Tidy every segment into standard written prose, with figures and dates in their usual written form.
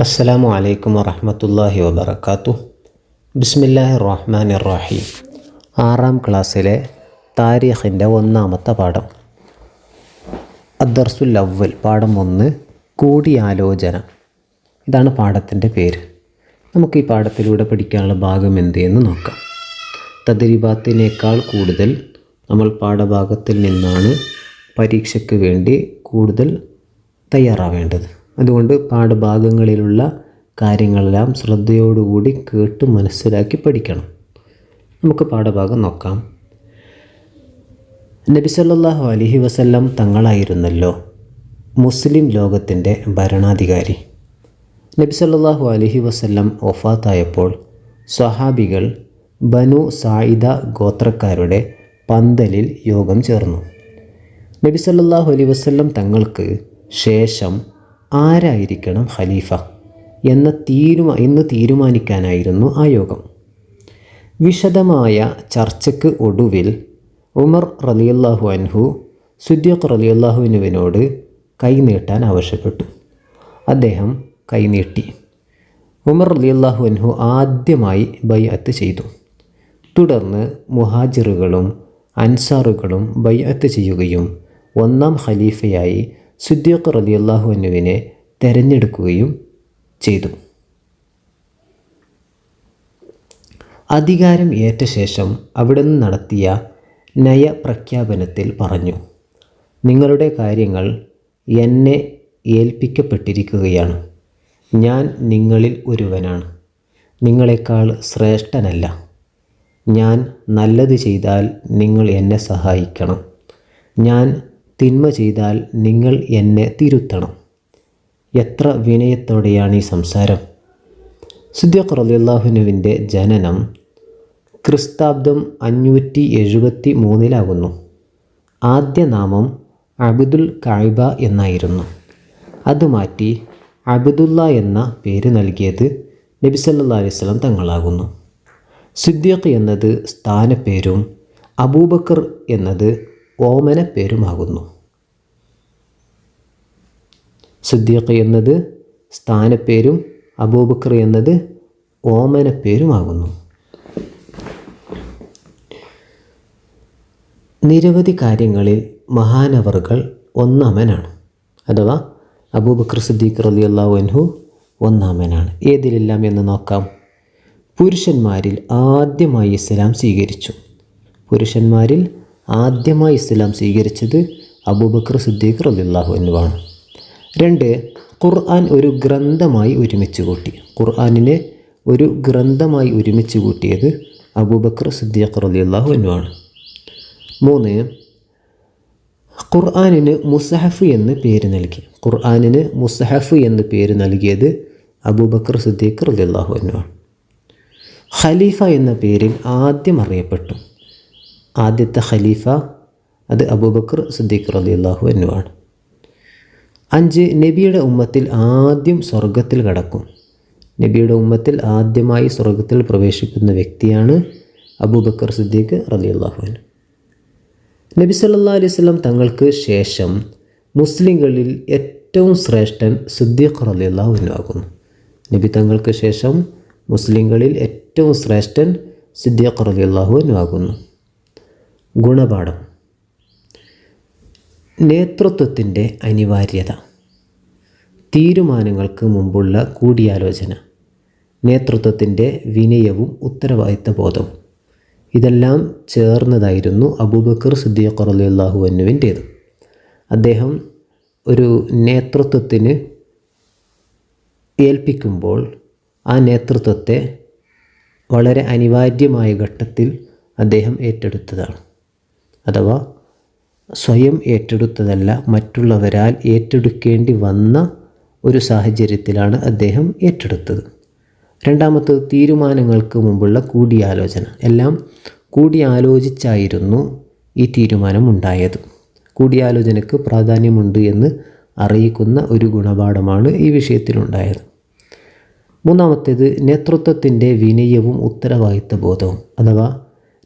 അസ്സലാമു അലൈക്കും വറഹ്മത്തുള്ളാഹി വബറകാതുഹു. ബിസ്മില്ലാഹിർ റഹ്മാനിർ റഹീം. 6ാം ക്ലാസ്സിലെ താരീഖിൻ്റെ 1ാമത്തെ പാഠം. അദ്ദർസുൽ അവ്വൽ, പാഠം 1, കൂടിയാലോചന. ഇതാണ് പാഠത്തിൻ്റെ പേര്. നമുക്ക് ഈ പാഠത്തിലൂടെ പഠിക്കാനുള്ള ഭാഗം എന്തെന്ന് നോക്കാം. തദ്രീബാത്തിനേക്കാൾ കൂടുതൽ നമ്മൾ പാഠഭാഗത്തിൽ നിന്നാണ് പരീക്ഷയ്ക്ക് വേണ്ടി കൂടുതൽ തയ്യാറാവേണ്ടത്. അതുകൊണ്ട് പാഠഭാഗങ്ങളിലുള്ള കാര്യങ്ങളെല്ലാം ശ്രദ്ധയോടുകൂടി കേട്ട് മനസ്സിലാക്കി പഠിക്കണം. നമുക്ക് പാഠഭാഗം നോക്കാം. നബി സല്ലല്ലാഹു അലൈഹി വസല്ലം തങ്ങളായിരുന്നല്ലോ മുസ്ലിം ലോകത്തിൻ്റെ ഭരണാധികാരി. നബി സല്ലല്ലാഹു അലൈഹി വസല്ലം വഫാത്തായപ്പോൾ സ്വഹാബികൾ ബനു സായിദ ഗോത്രക്കാരുടെ പന്തലിൽ യോഗം ചേർന്നു. നബി സല്ലല്ലാഹു അലൈഹി വസല്ലം തങ്ങൾക്ക് ശേഷം ആരായിരിക്കണം ഖലീഫ എന്ന് തീരുമാനിക്കാനായിരുന്നു ആ യോഗം. വിശദമായ ചർച്ചയ്ക്ക് ഒടുവിൽ ഉമർ റളിയല്ലാഹു അൻഹു സിദ്ദീഖ് റളിയല്ലാഹുവിനോട് കൈനീട്ടാൻ ആവശ്യപ്പെട്ടു. അദ്ദേഹം കൈനീട്ടി. ഉമർ റളിയല്ലാഹു അൻഹു ആദ്യമായി ബൈഅത്ത് ചെയ്തു. തുടർന്ന് മുഹാജിറുകളും അൻസാറുകളും ബൈഅത്ത് ചെയ്യുകയും 1ാം ഖലീഫയായി സിദ്ദീഖ് റളിയല്ലാഹു അൻഹുവിനെ തെരഞ്ഞെടുക്കുകയും ചെയ്തു. അധികാരം ഏറ്റ ശേഷം അവിടുന്ന് നടത്തിയ നയപ്രഖ്യാപനത്തിൽ പറഞ്ഞു: നിങ്ങളുടെ കാര്യങ്ങൾ എന്നെ ഏൽപ്പിക്കപ്പെട്ടിരിക്കുകയാണ്. ഞാൻ നിങ്ങളിൽ ഒരുവനാണ്, നിങ്ങളെക്കാൾ ശ്രേഷ്ഠനല്ല. ഞാൻ നല്ലത് ചെയ്താൽ നിങ്ങൾ എന്നെ സഹായിക്കണം, ഞാൻ തിന്മ ചെയ്താൽ നിങ്ങൾ എന്നെ തിരുത്തണം. എത്ര വിനയത്തോടെയാണ് ഈ സംസാരം! സിദ്ദീഖ് റളിയല്ലാഹുവിൻ്റെ ജനനം ക്രിസ്താബ്ദം 573 ആദ്യ നാമം അബ്ദുൽ കഅബ എന്നായിരുന്നു. അത് മാറ്റി അബ്ദുള്ള എന്ന പേര് നൽകിയത് നബി സല്ലല്ലാഹു അലൈഹി വസല്ലം തങ്ങളാകുന്നു. സിദ്ദീഖ് എന്നത് സ്ഥാനപ്പേരും അബൂബക്കർ എന്നത് ഓമന പേരുമാകുന്നു. സിദ്ദീഖ് എന്നത് സ്ഥാനപ്പേരും അബൂബക്കർ എന്നത് ഓമന പേരുമാകുന്നു. നിരവധി കാര്യങ്ങളിൽ മഹാനവറുകൾ ഒന്നാമനാണ്, അഥവാ അബൂബക്കർ സിദ്ദീഖ് റളിയല്ലാഹു അൻഹു ഒന്നാമനാണ്. ഏതിലെല്ലാം എന്ന് നോക്കാം. പുരുഷന്മാരിൽ ആദ്യമായി ഇസ്ലാം സ്വീകരിച്ചു. പുരുഷന്മാരിൽ ആദ്യമായി ഇസ്ലാം സ്വീകരിച്ചത് അബൂബക്കർ സിദ്ദീഖ് റളിയല്ലാഹു അൻഹുവാണ്. 2, ഖുർആൻ ഒരു ഗ്രന്ഥമായി ഒരുമിച്ച് കൂട്ടി. ഖുർആനിനെ ഒരു ഗ്രന്ഥമായി ഒരുമിച്ച് കൂട്ടിയത് അബൂബക്കർ സിദ്ദീഖ് റളിയല്ലാഹു അൻഹുവാണ്. 3, ഖുർആനിന് മുസ്ഹഫ് എന്ന് പേര് നൽകി. ഖുർആനിന് മുസ്ഹഫ് എന്ന് പേര് നൽകിയത് അബൂബക്കർ സിദ്ദീഖ് റളിയല്ലാഹു അൻഹുവാണ്. ഖലീഫ എന്ന പേരിൽ ആദ്യം അറിയപ്പെട്ടു. ആദ്യത്തെ ഖലീഫ അത് അബൂബക്കർ സിദ്ദീഖ് റളിയല്ലാഹു അൻഹുവാണ്. 5, നബിയുടെ ഉമ്മത്തിൽ ആദ്യം സ്വർഗത്തിൽ കടക്കും. നബിയുടെ ഉമ്മത്തിൽ ആദ്യമായി സ്വർഗത്തിൽ പ്രവേശിക്കുന്ന വ്യക്തിയാണ് അബൂബക്കർ സിദ്ദീഖ് റളിയല്ലാഹു അൻഹു. നബി സല്ലല്ലാഹു അലൈഹി വസല്ലം തങ്ങൾക്ക് ശേഷം മുസ്ലിങ്ങളിൽ ഏറ്റവും ശ്രേഷ്ഠൻ സിദ്ദീഖ് റളിയല്ലാഹു അൻഹു ആകുന്നു. നബി തങ്ങൾക്ക് ശേഷം മുസ്ലിങ്ങളിൽ ഏറ്റവും ശ്രേഷ്ഠൻ സിദ്ദീഖ് റളിയല്ലാഹു അൻഹു ആകുന്നു. ഗുണപാഠം. നേതൃത്വത്തിൻ്റെ അനിവാര്യത. തീരുമാനങ്ങൾക്ക് മുമ്പുള്ള കൂടിയാലോചന. നേതൃത്വത്തിൻ്റെ വിനയവും ഉത്തരവാദിത്തബോധവും. ഇതെല്ലാം ചേർന്നതായിരുന്നു അബൂബക്കർ സിദ്ദീഖ് റളിയല്ലാഹു അൻഹുവിൻ്റേത്. അദ്ദേഹം ഒരു നേതൃത്വത്തിന് ഏൽപ്പിക്കുമ്പോൾ ആ നേതൃത്വത്തെ വളരെ അനിവാര്യമായ ഘട്ടത്തിൽ അദ്ദേഹം ഏറ്റെടുത്തതാണ്. അഥവാ സ്വയം ഏറ്റെടുത്തതല്ല, മറ്റുള്ളവരാൽ ഏറ്റെടുക്കേണ്ടി വന്ന ഒരു സാഹചര്യത്തിലാണ് അദ്ദേഹം ഏറ്റെടുത്തത്. 2ാമത്തേത് തീരുമാനങ്ങൾക്ക് മുമ്പുള്ള കൂടിയാലോചന. എല്ലാം കൂടിയാലോചിച്ചായിരുന്നു ഈ തീരുമാനം ഉണ്ടായത്. കൂടിയാലോചനയ്ക്ക് പ്രാധാന്യമുണ്ട് എന്ന് അറിയിക്കുന്ന ഒരു ഗുണപാഠമാണ് ഈ വിഷയത്തിലുണ്ടായത്. 3ാമത്തേത് നേതൃത്വത്തിൻ്റെ വിനയവും ഉത്തരവാദിത്തബോധവും. അഥവാ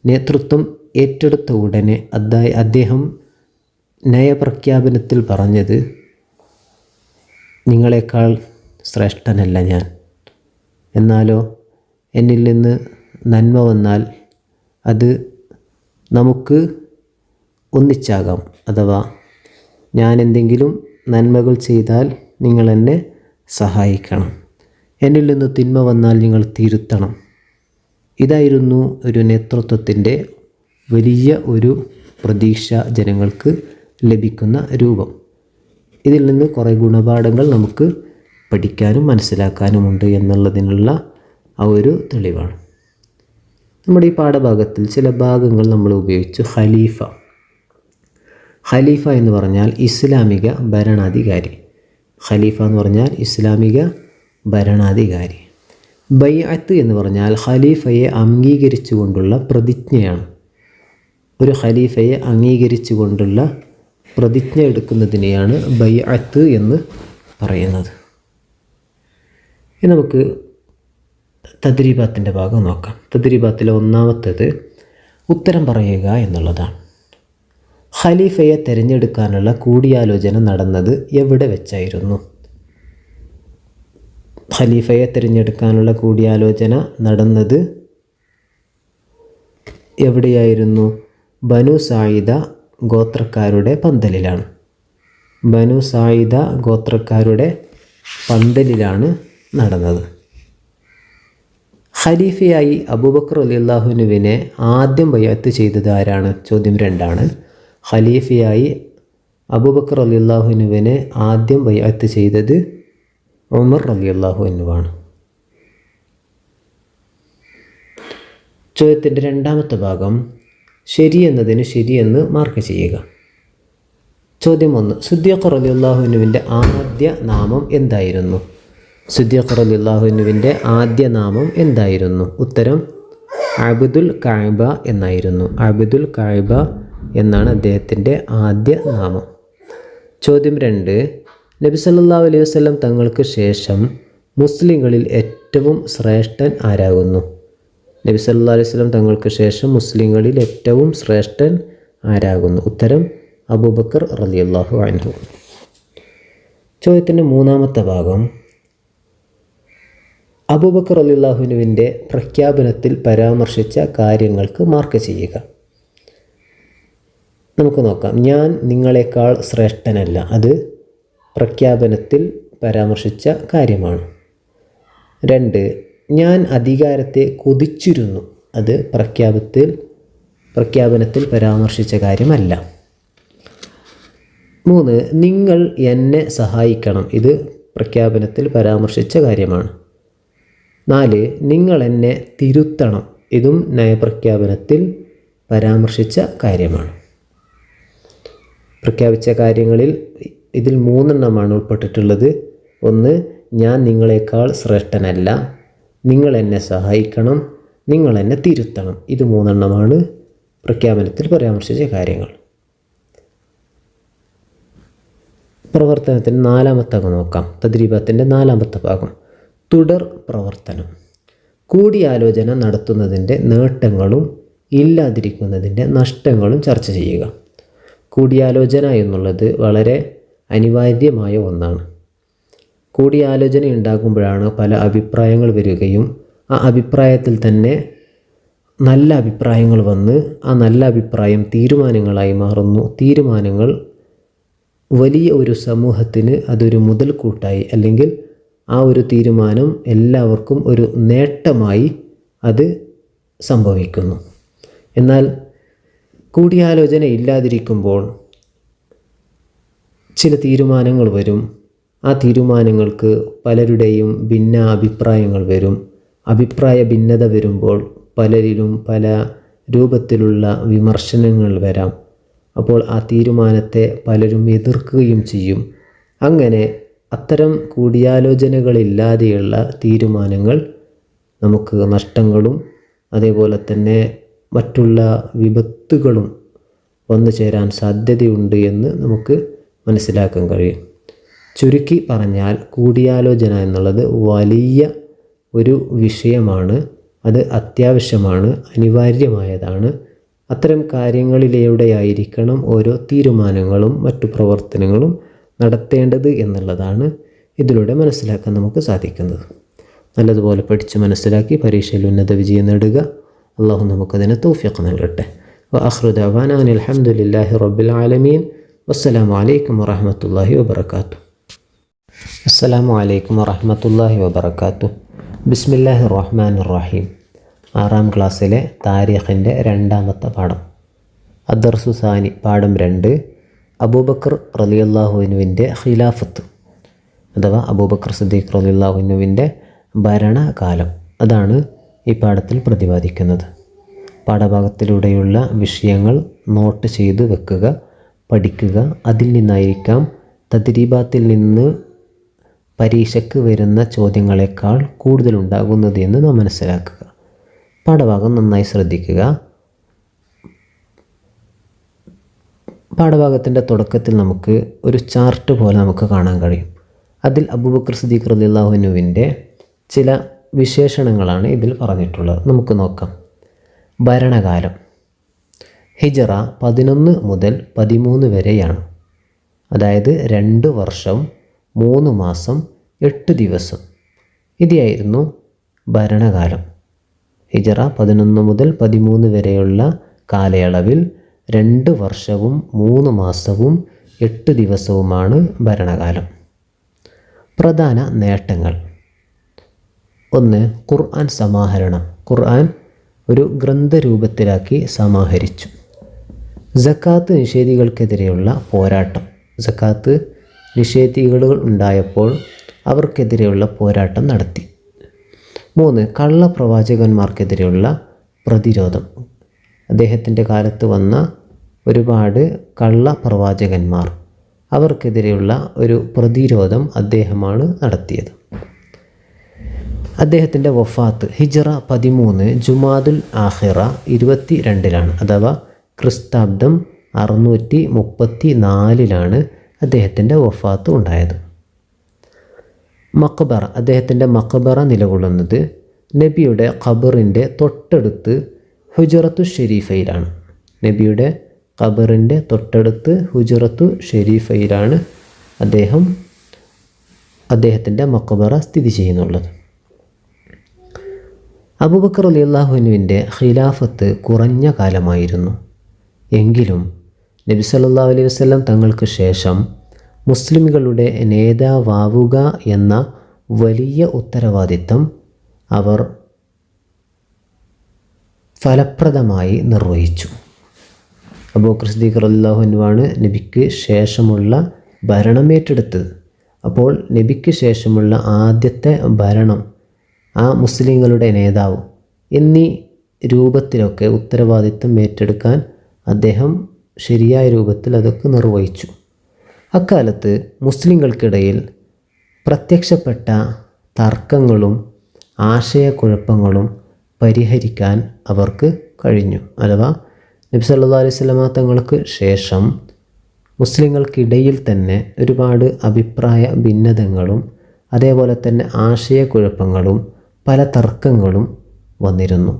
നേതൃത്വം ഏറ്റെടുത്ത ഉടനെ അദ്ദേഹം നയപ്രഖ്യാപനത്തിൽ പറഞ്ഞത് നിങ്ങളെക്കാൾ ശ്രേഷ്ഠനല്ല ഞാൻ. എന്നാലോ എന്നിൽ നിന്ന് നന്മ വന്നാൽ അത് നമുക്ക് ഒന്നിച്ചാകാം. അഥവാ ഞാൻ എന്തെങ്കിലും നന്മകൾ ചെയ്താൽ നിങ്ങൾ എന്നെ സഹായിക്കണം, എന്നിൽ നിന്ന് തിന്മ വന്നാൽ നിങ്ങൾ തിരുത്തണം. ഇതായിരുന്നു ഒരു നേതൃത്വത്തിൻ്റെ വലിയ ഒരു പ്രതീക്ഷ ജനങ്ങൾക്ക് ലഭിക്കുന്ന രൂപം. ഇതിൽ നിന്ന് കുറേ ഗുണപാഠങ്ങൾ നമുക്ക് പഠിക്കാനും മനസ്സിലാക്കാനുമുണ്ട് എന്നുള്ളതിനുള്ള ആ ഒരു തെളിവാണ്. നമ്മുടെ ഈ പാഠഭാഗത്തിൽ ചില ഭാഗങ്ങൾ നമ്മൾ ഉപയോഗിച്ചു. ഖലീഫ എന്ന് പറഞ്ഞാൽ ഇസ്ലാമിക ഭരണാധികാരി. ഖലീഫ എന്ന് പറഞ്ഞാൽ ഇസ്ലാമിക ഭരണാധികാരി. ബൈഅത്ത് എന്ന് പറഞ്ഞാൽ ഖലീഫയെ അംഗീകരിച്ചുകൊണ്ടുള്ള പ്രതിജ്ഞയാണ്. ഒരു ഖലീഫയെ അംഗീകരിച്ചുകൊണ്ടുള്ള പ്രതിജ്ഞ എടുക്കുന്നതിനെയാണ് ബൈഅത്ത് എന്ന് പറയുന്നത്. ഇനി നമുക്ക് തദ്രീബാത്തിൻ്റെ ഭാഗം നോക്കാം. തദ്രീബാത്തിലെ ഒന്നാമത്തേത് ഉത്തരം പറയുക എന്നുള്ളതാണ്. ഖലീഫയെ തിരഞ്ഞെടുക്കാനുള്ള കൂടിയാലോചന നടന്നത് എവിടെ വെച്ചായിരുന്നു? ഖലീഫയെ തിരഞ്ഞെടുക്കാനുള്ള കൂടിയാലോചന നടന്നത് എവിടെയായിരുന്നു? ബനു സായിദ ഗോത്രക്കാരുടെ പന്തലിലാണ്. ബനു സായിദ ഗോത്രക്കാരുടെ പന്തലിലാണ് നടന്നത്. ഖലീഫയായി അബൂബക്കർ റളിയല്ലാഹുവിനെ ആദ്യം ബൈഅത്ത് ചെയ്തത് ആരാണ്? ചോദ്യം 2 ഖലീഫയായി അബൂബക്കർ റളിയല്ലാഹുവിനെ ആദ്യം ബൈഅത്ത് ചെയ്തത് ഉമർ റളിയല്ലാഹുവാണ്. ചോദ്യത്തിൻ്റെ രണ്ടാമത്തെ ഭാഗം ശരി എന്നതിന് ശരിയെന്ന് മാർക്ക് ചെയ്യുക. ചോദ്യം 1, സിദ്ദീഖ് റളിയല്ലാഹുവിൻ്റെ ആദ്യ നാമം എന്തായിരുന്നു? സിദ്ദീഖ് റളിയല്ലാഹുവിൻ്റെ ആദ്യ നാമം എന്തായിരുന്നു? ഉത്തരം അബ്ദുൽ കഅബ എന്നായിരുന്നു. അബ്ദുൽ കഅബ എന്നാണ് അദ്ദേഹത്തിൻ്റെ ആദ്യ നാമം. ചോദ്യം 2, നബി സല്ലല്ലാഹു അലൈഹി വസല്ലം തങ്ങൾക്ക് ശേഷം മുസ്ലിങ്ങളിൽ ഏറ്റവും ശ്രേഷ്ഠൻ ആരാകുന്നു? നബി സല്ലല്ലാഹു അലൈഹി വസല്ലം തങ്ങൾക്ക് ശേഷം മുസ്ലിങ്ങളിൽ ഏറ്റവും ശ്രേഷ്ഠൻ ആരാകുന്നു? ഉത്തരം അബൂബക്കർ റളിയല്ലാഹു അൻഹു. ചോദ്യത്തിൻ്റെ മൂന്നാമത്തെ ഭാഗം അബൂബക്കർ റളിയല്ലാഹുവിൻ്റെ പ്രഖ്യാപനത്തിൽ പരാമർശിച്ച കാര്യങ്ങൾക്ക് മാർക്ക് ചെയ്യുക. നമുക്ക് നോക്കാം. ഞാൻ നിങ്ങളെക്കാൾ ശ്രേഷ്ഠനല്ല, അത് പ്രഖ്യാപനത്തിൽ പരാമർശിച്ച കാര്യമാണ്. 2, ഞാൻ അധികാരത്തെ കൊതിച്ചിരുന്നു, അത് പ്രഖ്യാപനത്തിൽ പരാമർശിച്ച കാര്യമല്ല. 3, നിങ്ങൾ എന്നെ സഹായിക്കണം, ഇത് പ്രഖ്യാപനത്തിൽ പരാമർശിച്ച കാര്യമാണ്. 4, നിങ്ങൾ എന്നെ തിരുത്തണം, ഇതും നയപ്രഖ്യാപനത്തിൽ പരാമർശിച്ച കാര്യമാണ്. പ്രഖ്യാപിച്ച കാര്യങ്ങളിൽ ഇതിൽ 3 ഉൾപ്പെട്ടിട്ടുള്ളത്. 1, ഞാൻ നിങ്ങളെക്കാൾ ശ്രേഷ്ഠനല്ല, നിങ്ങൾ എന്നെ സഹായിക്കണം, നിങ്ങൾ എന്നെ തിരുത്തണം. ഇത് 3 പ്രഖ്യാപനത്തിൽ പരാമർശിച്ച കാര്യങ്ങൾ. പ്രവർത്തനത്തിൻ്റെ 4ാമത്തെ നോക്കാം. തദ്രീബാത്തിൻ്റെ 4ാമത്തെ ഭാഗം തുടർ പ്രവർത്തനം. കൂടിയാലോചന നടത്തുന്നതിൻ്റെ നേട്ടങ്ങളും ഇല്ലാതിരിക്കുന്നതിൻ്റെ നഷ്ടങ്ങളും ചർച്ച ചെയ്യുക. കൂടിയാലോചന എന്നുള്ളത് വളരെ അനിവാര്യമായ ഒന്നാണ്. കൂടിയാലോചന ഉണ്ടാകുമ്പോഴാണ് പല അഭിപ്രായങ്ങൾ വരികയും ആ അഭിപ്രായത്തിൽ തന്നെ നല്ല അഭിപ്രായങ്ങൾ വന്ന് ആ നല്ല അഭിപ്രായം തീരുമാനങ്ങളായി മാറുന്നു. തീരുമാനങ്ങൾ വലിയ ഒരു സമൂഹത്തിന് അതൊരു മുതൽക്കൂട്ടായി, അല്ലെങ്കിൽ ആ ഒരു തീരുമാനം എല്ലാവർക്കും ഒരു നേട്ടമായി അത് സംഭവിക്കുന്നു. എന്നാൽ കൂടിയാലോചന ഇല്ലാതിരിക്കുമ്പോൾ ചില തീരുമാനങ്ങൾ വരും. ആ തീരുമാനങ്ങൾക്ക് പലരുടെയും ഭിന്ന അഭിപ്രായങ്ങൾ വരും. അഭിപ്രായ ഭിന്നത വരുമ്പോൾ പലരിലും പല രൂപത്തിലുള്ള വിമർശനങ്ങൾ വരാം. അപ്പോൾ ആ തീരുമാനത്തെ പലരും എതിർക്കുകയും ചെയ്യും. അങ്ങനെ അത്തരം കൂടിയാലോചനകളില്ലാതെയുള്ള തീരുമാനങ്ങൾ നമുക്ക് നഷ്ടങ്ങളും അതേപോലെ തന്നെ മറ്റുള്ള വിപത്തുകളും വന്നു ചേരാൻ സാധ്യതയുണ്ട് എന്ന് നമുക്ക് മനസ്സിലാക്കാൻ കഴിയും. ചുരുക്കി പറഞ്ഞാൽ കൂടിയാലോചന എന്നുള്ളത് വലിയ ഒരു വിഷയമാണ്. അത് അത്യാവശ്യമാണ്, അനിവാര്യമായതാണ്. അത്തരം കാര്യങ്ങളിലൂടെയായിരിക്കണം ഓരോ തീരുമാനങ്ങളും മറ്റു പ്രവർത്തനങ്ങളും നടത്തേണ്ടത് എന്നുള്ളതാണ് ഇതിലൂടെ മനസ്സിലാക്കാൻ നമുക്ക് സാധിക്കുന്നത്. നല്ലതുപോലെ പഠിച്ച് മനസ്സിലാക്കി പരീക്ഷയിൽ ഉന്നത വിജയം നേടുക. അള്ളാഹു നമുക്കതിന് തൗഫീഖ് നൽകട്ടെ. വആഖിറു ദഅവാനാ അനിൽ ഹംദുലില്ലാഹി റബ്ബിൽ ആലമീൻ. വസ്സലാമു അലൈക്കും വറഹ്മത്തുള്ളാഹി വബറകാതുഹു. അസ്സലാമു അലൈക്കും വറഹ്മത്തുള്ളാഹി വബറകാതുഹു. ബിസ്മില്ലാഹിർ റഹ്മാനിർ റഹീം. 6ാം ക്ലാസ്സിലെ താരീഖിൻ്റെ 2ാമത്തെ പാഠം. അദ്ദർസു സാനി, പാഠം 2, അബൂബക്കർ റളിയല്ലാഹു അൻഹുവിൻ്റെ ഖിലാഫത്ത് അഥവാ അബൂബക്കർ സിദ്ദീഖ് റളിയല്ലാഹു അൻഹുവിൻ്റെ ഭരണകാലം. അതാണ് ഈ പാഠത്തിൽ പ്രതിപാദിക്കുന്നത്. പാഠഭാഗത്തിലൂടെയുള്ള വിഷയങ്ങൾ നോട്ട് ചെയ്ത് വെക്കുക, പഠിക്കുക. അതിൽ നിന്നായിരിക്കാം തദ്രീബാത്തിൽ നിന്ന് പരീക്ഷയ്ക്ക് വരുന്ന ചോദ്യങ്ങളെക്കാൾ കൂടുതലുണ്ടാകുന്നത് എന്ന് നാം മനസ്സിലാക്കുക. പാഠഭാഗം നന്നായി ശ്രദ്ധിക്കുക. പാഠഭാഗത്തിൻ്റെ തുടക്കത്തിൽ നമുക്ക് ഒരു ചാർട്ട് പോലെ നമുക്ക് കാണാൻ കഴിയും. അതിൽ അബൂബക്കർ സിദ്ദീഖ് റളിയല്ലാഹു അൻഹുവിൻ്റെ ചില വിശേഷണങ്ങളാണ് ഇതിൽ പറഞ്ഞിട്ടുള്ളത്. നമുക്ക് നോക്കാം. ഭരണകാലം ഹിജറ 11 മുതൽ 13 വരെയാണ്. അതായത് 2 വർഷം 3 മാസം 8 ദിവസം. ഇതായിരുന്നു ഭരണകാലം. ഹിജറ 11 മുതൽ 13 വരെയുള്ള കാലയളവിൽ 2 വർഷവും 3 മാസവും 8 ദിവസവുമാണ് ഭരണകാലം. പ്രധാന നേട്ടങ്ങൾ: 1. ഖുർആൻ സമാഹരണം. ഖുർആൻ ഒരു ഗ്രന്ഥരൂപത്തിലാക്കി സമാഹരിച്ചു. സക്കാത്ത് നിഷേധികൾക്കെതിരെയുള്ള പോരാട്ടം. സക്കാത്ത് നിഷേധികൾ ഉണ്ടായപ്പോൾ അവർക്കെതിരെയുള്ള പോരാട്ടം നടത്തി. 3. കള്ളപ്രവാചകന്മാർക്കെതിരെയുള്ള പ്രതിരോധം. അദ്ദേഹത്തിൻ്റെ കാലത്ത് വന്ന ഒരുപാട് കള്ളപ്രവാചകന്മാർ, അവർക്കെതിരെയുള്ള ഒരു പ്രതിരോധം അദ്ദേഹമാണ് നടത്തിയത്. അദ്ദേഹത്തിൻ്റെ വഫാത്ത് ഹിജറ 13 ജുമാദുൽ ആഖിറ 22 അഥവാ ക്രിസ്താബ്ദം 634 അദ്ദേഹത്തിൻ്റെ വഫാത്ത് ഉണ്ടായത്. മഖബറ. അദ്ദേഹത്തിൻ്റെ മഖബറ നിലകൊള്ളുന്നത് നബിയുടെ ഖബറിൻ്റെ തൊട്ടടുത്ത് ഹുജറത്തു ഷെരീഫയിലാണ്. നബിയുടെ ഖബറിൻ്റെ തൊട്ടടുത്ത് ഹുജറത്തു ഷെരീഫയിലാണ് അദ്ദേഹത്തിൻ്റെ മഖബറ സ്ഥിതി ചെയ്യുന്നുള്ളത്. അബൂബക്കർ റളിയല്ലാഹു അൻഹുവിൻ്റെ ഖിലാഫത്ത് കുറഞ്ഞ കാലമായിരുന്നു. എങ്കിലും നബി സല്ലല്ലാഹു അലൈഹി വസല്ലം തങ്ങൾക്ക് ശേഷം മുസ്ലിമുകളുടെ നേതാവാവുക എന്ന വലിയ ഉത്തരവാദിത്തം അവർ ഫലപ്രദമായി നിർവഹിച്ചു. അബൂബക്കർ സിദ്ദീഖ് റളിയല്ലാഹു അൻഹുവാണ് നബിക്ക് ശേഷമുള്ള ഭരണമേറ്റെടുത്തത്. അപ്പോൾ നബിക്ക് ശേഷമുള്ള ആദ്യത്തെ ഭരണം, ആ മുസ്ലിങ്ങളുടെ നേതാവ് എന്നീ രൂപത്തിലൊക്കെ ഉത്തരവാദിത്തം ഏറ്റെടുക്കാൻ അദ്ദേഹം ശരിയായ രൂപത്തിൽ അതൊക്കെ നിർവഹിച്ചു. അക്കാലത്ത് മുസ്ലിങ്ങൾക്കിടയിൽ പ്രത്യക്ഷപ്പെട്ട തർക്കങ്ങളും ആശയക്കുഴപ്പങ്ങളും പരിഹരിക്കാൻ അവർക്ക് കഴിഞ്ഞു. അഥവാ നബി സല്ലല്ലാഹു അലൈഹി വസല്ലമ തങ്ങൾക്ക് ശേഷം മുസ്ലിങ്ങൾക്കിടയിൽ തന്നെ ഒരുപാട് അഭിപ്രായ ഭിന്നതകളും അതേപോലെ തന്നെ ആശയക്കുഴപ്പങ്ങളും പല തർക്കങ്ങളും വന്നിരുന്നു.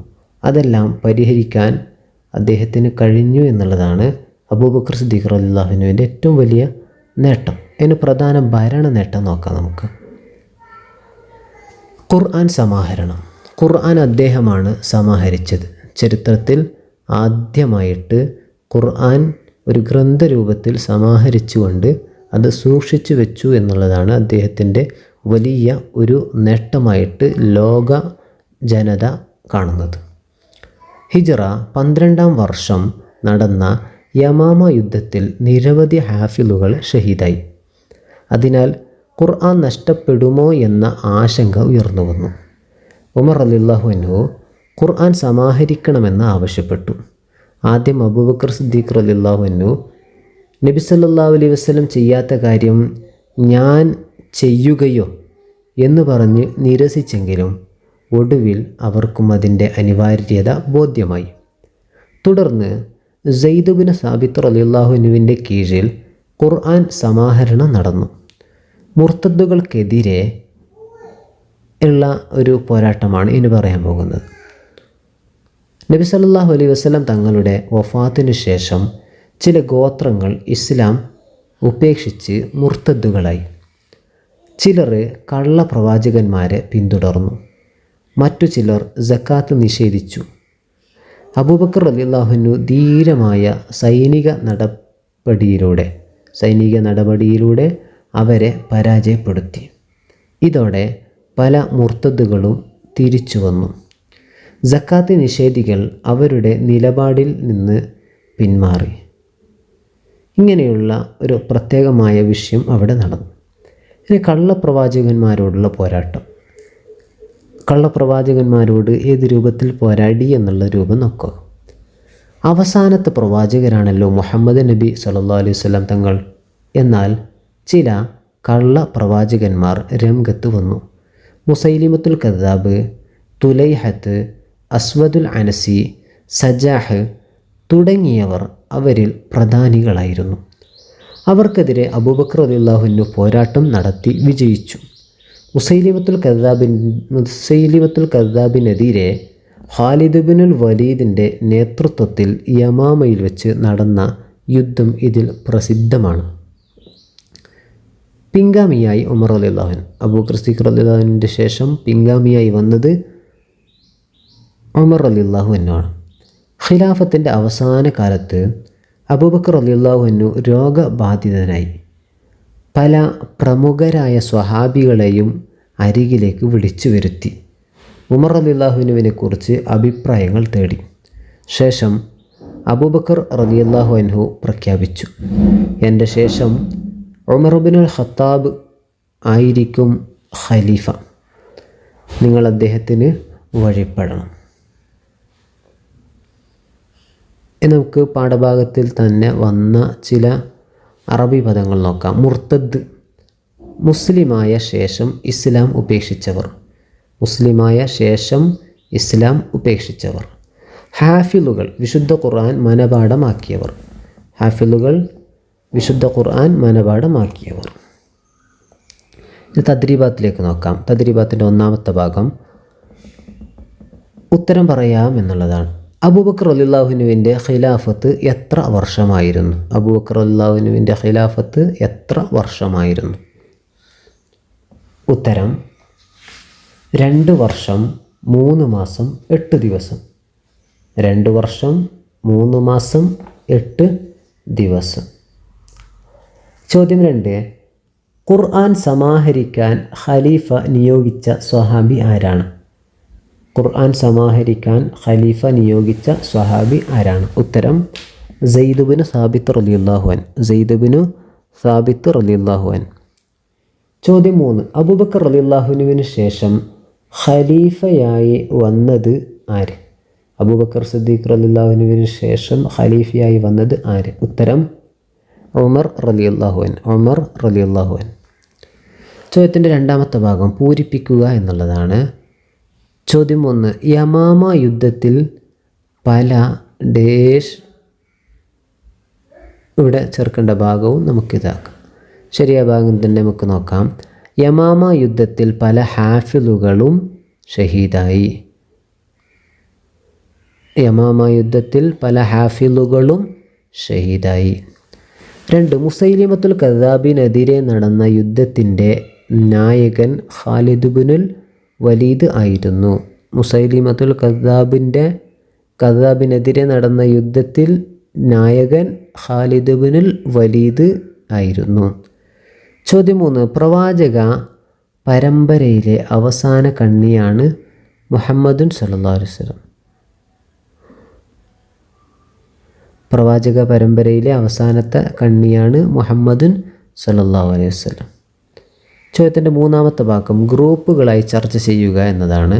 അതെല്ലാം പരിഹരിക്കാൻ അദ്ദേഹത്തിന് കഴിഞ്ഞു എന്നുള്ളതാണ് അബൂബക്കർ സിദ്ദീഖ് റളിയല്ലാഹു അൻഹുവിൻ്റെ ഏറ്റവും വലിയ നേട്ടം. അതിന് പ്രധാന ഭരണ നേട്ടം നോക്കാം നമുക്ക്. ഖുർആൻ സമാഹരണം. ഖുർആൻ അദ്ദേഹമാണ് സമാഹരിച്ചത്. ചരിത്രത്തിൽ ആദ്യമായിട്ട് ഖുർആൻ ഒരു ഗ്രന്ഥരൂപത്തിൽ സമാഹരിച്ചുകൊണ്ട് അത് സൂക്ഷിച്ചു വെച്ചു എന്നുള്ളതാണ് അദ്ദേഹത്തിൻ്റെ വലിയ ഒരു നേട്ടമായിട്ട് ലോക ജനത കാണുന്നത്. ഹിജറ 12-ാം വർഷം നടന്ന യമാമ യുദ്ധത്തിൽ നിരവധി ഹാഫിളുകൾ ഷഹീദായി. അതിനാൽ ഖുർആൻ നഷ്ടപ്പെടുമോ എന്ന ആശങ്ക ഉയർന്നു വന്നു. ഉമർ റളിയല്ലാഹു അൻഹു ഖുർആൻ സമാഹരിക്കണമെന്ന് ആവശ്യപ്പെട്ടു. ആദ്യം അബൂബക്കർ സിദ്ദീഖ് റളിയല്ലാഹു അൻഹു നബി സല്ലല്ലാഹു അലൈഹി വസല്ലം ചെയ്യാത്ത കാര്യം ഞാൻ ചെയ്യുകയോ എന്ന് പറഞ്ഞ് നിരസിച്ചെങ്കിലും ഒടുവിൽ അവർക്കും അതിൻ്റെ അനിവാര്യത ബോധ്യമായി. തുടർന്ന് സെയ്ദ് ഇബ്നു സാബിത്ത് റളിയല്ലാഹു അൻഹുവിൻ്റെ കീഴിൽ ഖുർആൻ സമാഹരണം നടന്നു. മുർത്തദ്ദുകൾക്കെതിരെ ഉള്ള ഒരു പോരാട്ടമാണ് ഇനി പറയാൻ പോകുന്നത്. നബി സല്ലല്ലാഹു അലൈഹി വസല്ലം തങ്ങളുടെ വഫാത്തിനു ശേഷം ചില ഗോത്രങ്ങൾ ഇസ്ലാം ഉപേക്ഷിച്ച് മുർത്തദ്ദുകളായി. ചിലർ കള്ളപ്രവാചകന്മാരെ പിന്തുടർന്നു. മറ്റു ചിലർ സക്കാത്ത് നിഷേധിച്ചു. അബൂബക്കർ റളിയല്ലാഹു അൻഹു ധീരമായ സൈനിക നടപടിയിലൂടെ അവരെ പരാജയപ്പെടുത്തി. ഇതോടെ പല മുർത്തദുകളും തിരിച്ചു വന്നു. സക്കാത്ത് നിഷേധികൾ അവരുടെ നിലപാടിൽ നിന്ന് പിന്മാറി. ഇങ്ങനെയുള്ള ഒരു പ്രത്യേകമായ വിഷയം അവിടെ നടന്നു. ഇനി കള്ളപ്രവാചകന്മാരോടുള്ള പോരാട്ടം. കള്ളപ്രവാചകന്മാരോട് ഏത് രൂപത്തിൽ പോരാടി എന്നുള്ള രൂപം നോക്കുക. അവസാനത്തെ പ്രവാചകരാണല്ലോ മുഹമ്മദ് നബി സല്ലല്ലാഹു അലൈഹി വസല്ലം തങ്ങൾ. എന്നാൽ ചില കള്ളപ്രവാചകന്മാർ രംഗത്ത് വന്നു. മുസൈലിമത്തുൽ കദ്ദാബ്, തുലൈഹത്ത്, അസ്വദുൽ അനസി, സജാഹ് തുടങ്ങിയവർ അവരിൽ പ്രധാനികളായിരുന്നു. അവർക്കെതിരെ അബൂബക്കർ റളിയല്ലാഹു അൻഹു പോരാട്ടം നടത്തി വിജയിച്ചു. മുസൈലിമത്തുൽ കദ്ദാബിനെതിരെ ഖാലിദ് ഇബ്നുൽ വലീദിൻ്റെ നേതൃത്വത്തിൽ യമാമയിൽ വെച്ച് നടന്ന യുദ്ധം ഇതിൽ പ്രസിദ്ധമാണ്. പിൻഗാമിയായി ഉമർ റളിയല്ലാഹു അൻഹു, അബൂബക്കർ സിദ്ദീഖ് റളിയല്ലാഹു അൻഹുവിൻ്റെ ശേഷം പിൻഗാമിയായി വന്നത് ഉമർ റളിയല്ലാഹു അൻഹു ആണ്. ഖിലാഫത്തിൻ്റെ അവസാന കാലത്ത് അബൂബക്കർ റളിയല്ലാഹു അൻഹു രോഗബാധിതനായി. പല പ്രമുഖരായ സ്വഹാബികളെയും അരികിലേക്ക് വിളിച്ചു വരുത്തി ഉമർ റളിയല്ലാഹു അൻഹുവിനെക്കുറിച്ച് അഭിപ്രായങ്ങൾ തേടി. ശേഷം അബൂബക്കർ റളിയല്ലാഹു അൻഹു പ്രഖ്യാപിച്ചു, എൻ്റെ ശേഷം ഉമർ ഇബ്നുൽ ഖത്താബ് ആയിരിക്കും ഖലീഫ. നിങ്ങൾ അദ്ദേഹത്തിന് വഴിപ്പെടണം. നമുക്ക് പാഠഭാഗത്തിൽ തന്നെ വന്ന ചില അറബി പദങ്ങൾ നോക്കാം. മുർത്തദ്, മുസ്ലിമായ ശേഷം ഇസ്ലാം ഉപേക്ഷിച്ചവർ. ഹാഫിളുകൾ, വിശുദ്ധ ഖുർആൻ മനപാഠമാക്കിയവർ. തദ്രീബാത്തിലേക്ക് നോക്കാം. തദ്രീബാത്തിൻ്റെ ഒന്നാമത്തെ ഭാഗം ഉത്തരം പറയാം എന്നുള്ളതാണ്. അബൂബക്കർ റളിയല്ലാഹു അൻഹുവിൻ്റെ ഖിലാഫത്ത് എത്ര വർഷമായിരുന്നു? ഉത്തരം 2 വർഷം 3 മാസം 8 ദിവസം. 2 വർഷം 3 മാസം 8 ദിവസം. ചോദ്യം 2. ഖുർആൻ സമാഹരിക്കാൻ ഖലീഫ നിയോഗിച്ച സ്വഹാബി ആരാണ്? ഉത്തരം സയ്യിദ് ബിൻ സാബിത്ത് റളിയല്ലാഹു അൻഹു. ചോദ്യം 3. അബൂബക്കർ റളിയല്ലാഹു അൻഹുവിന് ശേഷം ഖലീഫയായി വന്നത് ആര്? അബൂബക്കർ സിദ്ദീഖ് റളിയല്ലാഹു അൻഹുവിന് ശേഷം ഖലീഫയായി വന്നത് ആര്? ഉത്തരം ഉമർ റളിയല്ലാഹു അൻഹു. ചോദ്യത്തിൻ്റെ രണ്ടാമത്തെ ഭാഗം പൂരിപ്പിക്കുക എന്നുള്ളതാണ്. ചോദ്യം 1. യമാമ യുദ്ധത്തിൽ പല ഡേഷ്, ഇവിടെ ചേർക്കേണ്ട ഭാഗവും നമുക്കിതാക്കാം. ശരിയായ ഭാഗം തന്നെ നമുക്ക് നോക്കാം. യമാമ യുദ്ധത്തിൽ പല ഹാഫിളുകളും ഷഹീദായി. 2. മുസൈലിമത്തുൽ കദ്ദാബിനെതിരെ നടന്ന യുദ്ധത്തിൻ്റെ നായകൻ ഖാലിദ് ഇബ്നുൽ വലീദ് ആയിരുന്നു. മുസൈലിമത്തുൽ കദ്ദാബിനെതിരെ നടന്ന യുദ്ധത്തിൽ നായകൻ ഖാലിദ് ഇബ്നുൽ വലീദ് ആയിരുന്നു. ചോദ്യം 3. പ്രവാചക പരമ്പരയിലെ അവസാന കണ്ണിയാണ് മുഹമ്മദുൻ സല്ലല്ലാഹു അലൈഹി വസല്ലം. പ്രവാചക പരമ്പരയിലെ അവസാനത്തെ കണ്ണിയാണ് മുഹമ്മദുൻ സല്ലല്ലാഹു അലൈഹി വസല്ലം. ചോദ്യത്തിൻ്റെ മൂന്നാമത്തെ ഭാഗം ഗ്രൂപ്പുകളായി ചർച്ച ചെയ്യുക എന്നതാണ്.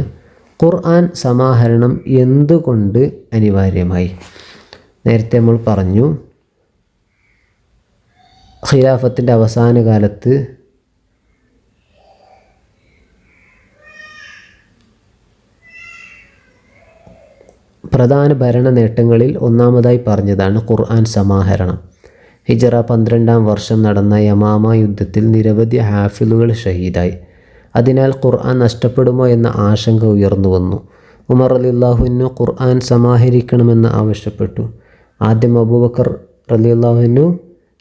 ഖുർആൻ സമാഹരണം എന്തുകൊണ്ട് അനിവാര്യമായി? നേരത്തെ നമ്മൾ പറഞ്ഞു, ഖിലാഫത്തിൻ്റെ അവസാന കാലത്ത് പ്രധാന ഭരണ നേട്ടങ്ങളിൽ ഒന്നാമതായി പറഞ്ഞതാണ് ഖുർആൻ സമാഹരണം. ഹിജറ 12-ാം വർഷം നടന്ന യമാമ യുദ്ധത്തിൽ നിരവധി ഹാഫിളുകൾ ഷഹീദായി. അതിനാൽ ഖുർആൻ നഷ്ടപ്പെടുമോ എന്ന ആശങ്ക ഉയർന്നു വന്നു. ഉമർ റളിയല്ലാഹു അൻഹു ഖുർആൻ സമാഹരിക്കണമെന്ന് ആവശ്യപ്പെട്ടു. ആദ്യം അബൂബക്കർ റളിയല്ലാഹു അൻഹു,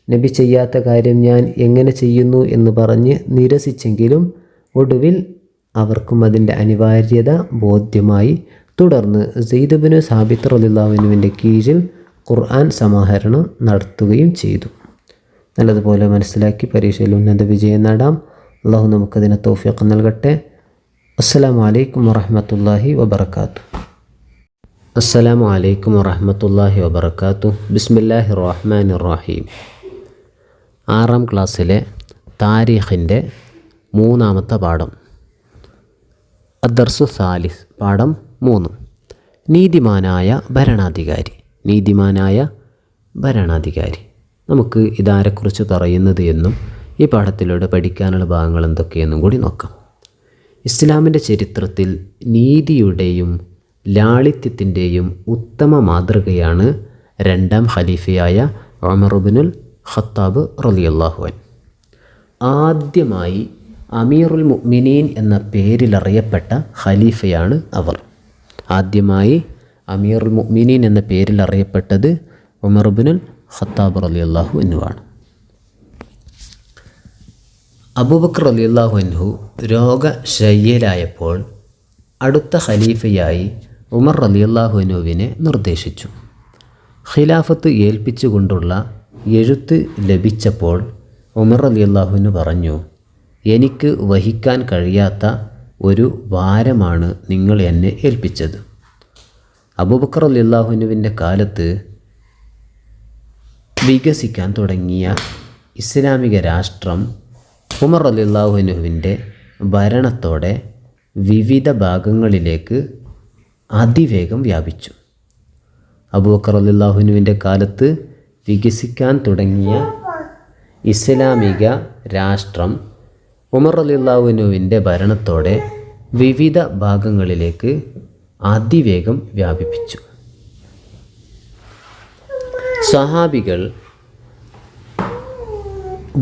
നബി ചെയ്യാത്ത കാര്യം ഞാൻ എങ്ങനെ ചെയ്യുന്നു എന്ന് പറഞ്ഞ് നിരസിച്ചെങ്കിലും ഒടുവിൽ അവർക്കും അതിൻ്റെ അനിവാര്യത ബോധ്യമായി. തുടർന്ന് സെയ്ദ് ഇബ്നു സാബിത്ത് റളിയല്ലാഹു അൻഹുവിൻ്റെ കീഴിൽ ഖുർആൻ സമാഹരണം നടത്തുകയും ചെയ്തു. നല്ലതുപോലെ മനസ്സിലാക്കി പരീക്ഷയിൽ ഉന്നത വിജയം നേടാം. അള്ളാഹു നമുക്കതിന് തൗഫീഖ് നൽകട്ടെ. അസ്സലാമു അലൈക്കും വറഹ്മത്തുള്ളാഹി വബറകാതുഹു. അസ്സലാമു അലൈക്കും വറഹ്മത്തുള്ളാഹി വബറകാതുഹു. ബിസ്മില്ലാഹിർ റഹ്മാനിർ റഹീം. 6ാം ക്ലാസ്സിലെ താരീഖിൻ്റെ 3ാമത്തെ പാഠം, അദ്ദർസു സാലിസ്, പാഠം 3, നീതിമാനായ ഭരണാധികാരി. നീതിമാനായ ഭരണാധികാരി. നമുക്ക് ഇതാരെക്കുറിച്ച് പറയുന്നത് എന്നും ഈ പാഠത്തിലൂടെ പഠിക്കാനുള്ള ഭാഗങ്ങൾ എന്തൊക്കെയെന്നും കൂടി നോക്കാം. ഇസ്ലാമിൻ്റെ ചരിത്രത്തിൽ നീതിയുടെയും ലാളിത്യത്തിൻ്റെയും ഉത്തമ മാതൃകയാണ് 2ാം ഖലീഫയായ ഉമർ ഇബ്നുൽ ഖത്താബ് റളിയല്ലാഹു അൻഹു. ആദ്യമായി അമീറുൽ മുഅ്മിനീൻ എന്ന പേരിലറിയപ്പെട്ട ഖലീഫയാണ് അവർ. ആദ്യമായി അമീറുൽ മുഅ്മിനീൻ എന്ന പേരിൽ അറിയപ്പെട്ടത് ഉമർ ഇബ്നുൽ ഖത്താബ് റളിയല്ലാഹു അൻഹുവാണ്. അബൂബക്കർ റളിയല്ലാഹു അൻഹു രോഗശയ്യയിലായപ്പോൾ അടുത്ത ഖലീഫയായി ഉമർ റളിയല്ലാഹു അൻഹുവിനെ നിർദ്ദേശിച്ചു. ഖിലാഫത്ത് ഏൽപ്പിച്ചുകൊണ്ടുള്ള എഴുത്ത് ലഭിച്ചപ്പോൾ ഉമർ റളിയല്ലാഹു അൻഹു പറഞ്ഞു, എനിക്ക് വഹിക്കാൻ കഴിയാത്ത ഒരു ഭാരമാണ് നിങ്ങൾ എന്നെ ഏൽപ്പിച്ചത്. അബൂബക്കർ റളിയല്ലാഹു അൻഹുവിൻ്റെ കാലത്ത് വികസിക്കാൻ തുടങ്ങിയ ഇസ്ലാമിക രാഷ്ട്രം ഉമർ റളിയല്ലാഹു അൻഹുവിൻ്റെ ഭരണത്തോടെ വിവിധ ഭാഗങ്ങളിലേക്ക് അതിവേഗം വ്യാപിച്ചു. അബൂബക്കർ റളിയല്ലാഹു അൻഹുവിൻ്റെ കാലത്ത് വികസിക്കാൻ തുടങ്ങിയ ഇസ്ലാമിക രാഷ്ട്രം ഉമർ റളിയല്ലാഹു അൻഹുവിൻ്റെ ഭരണത്തോടെ വിവിധ ഭാഗങ്ങളിലേക്ക് അതിവേഗം വ്യാപിപ്പിച്ചു. സ്വഹാബികൾ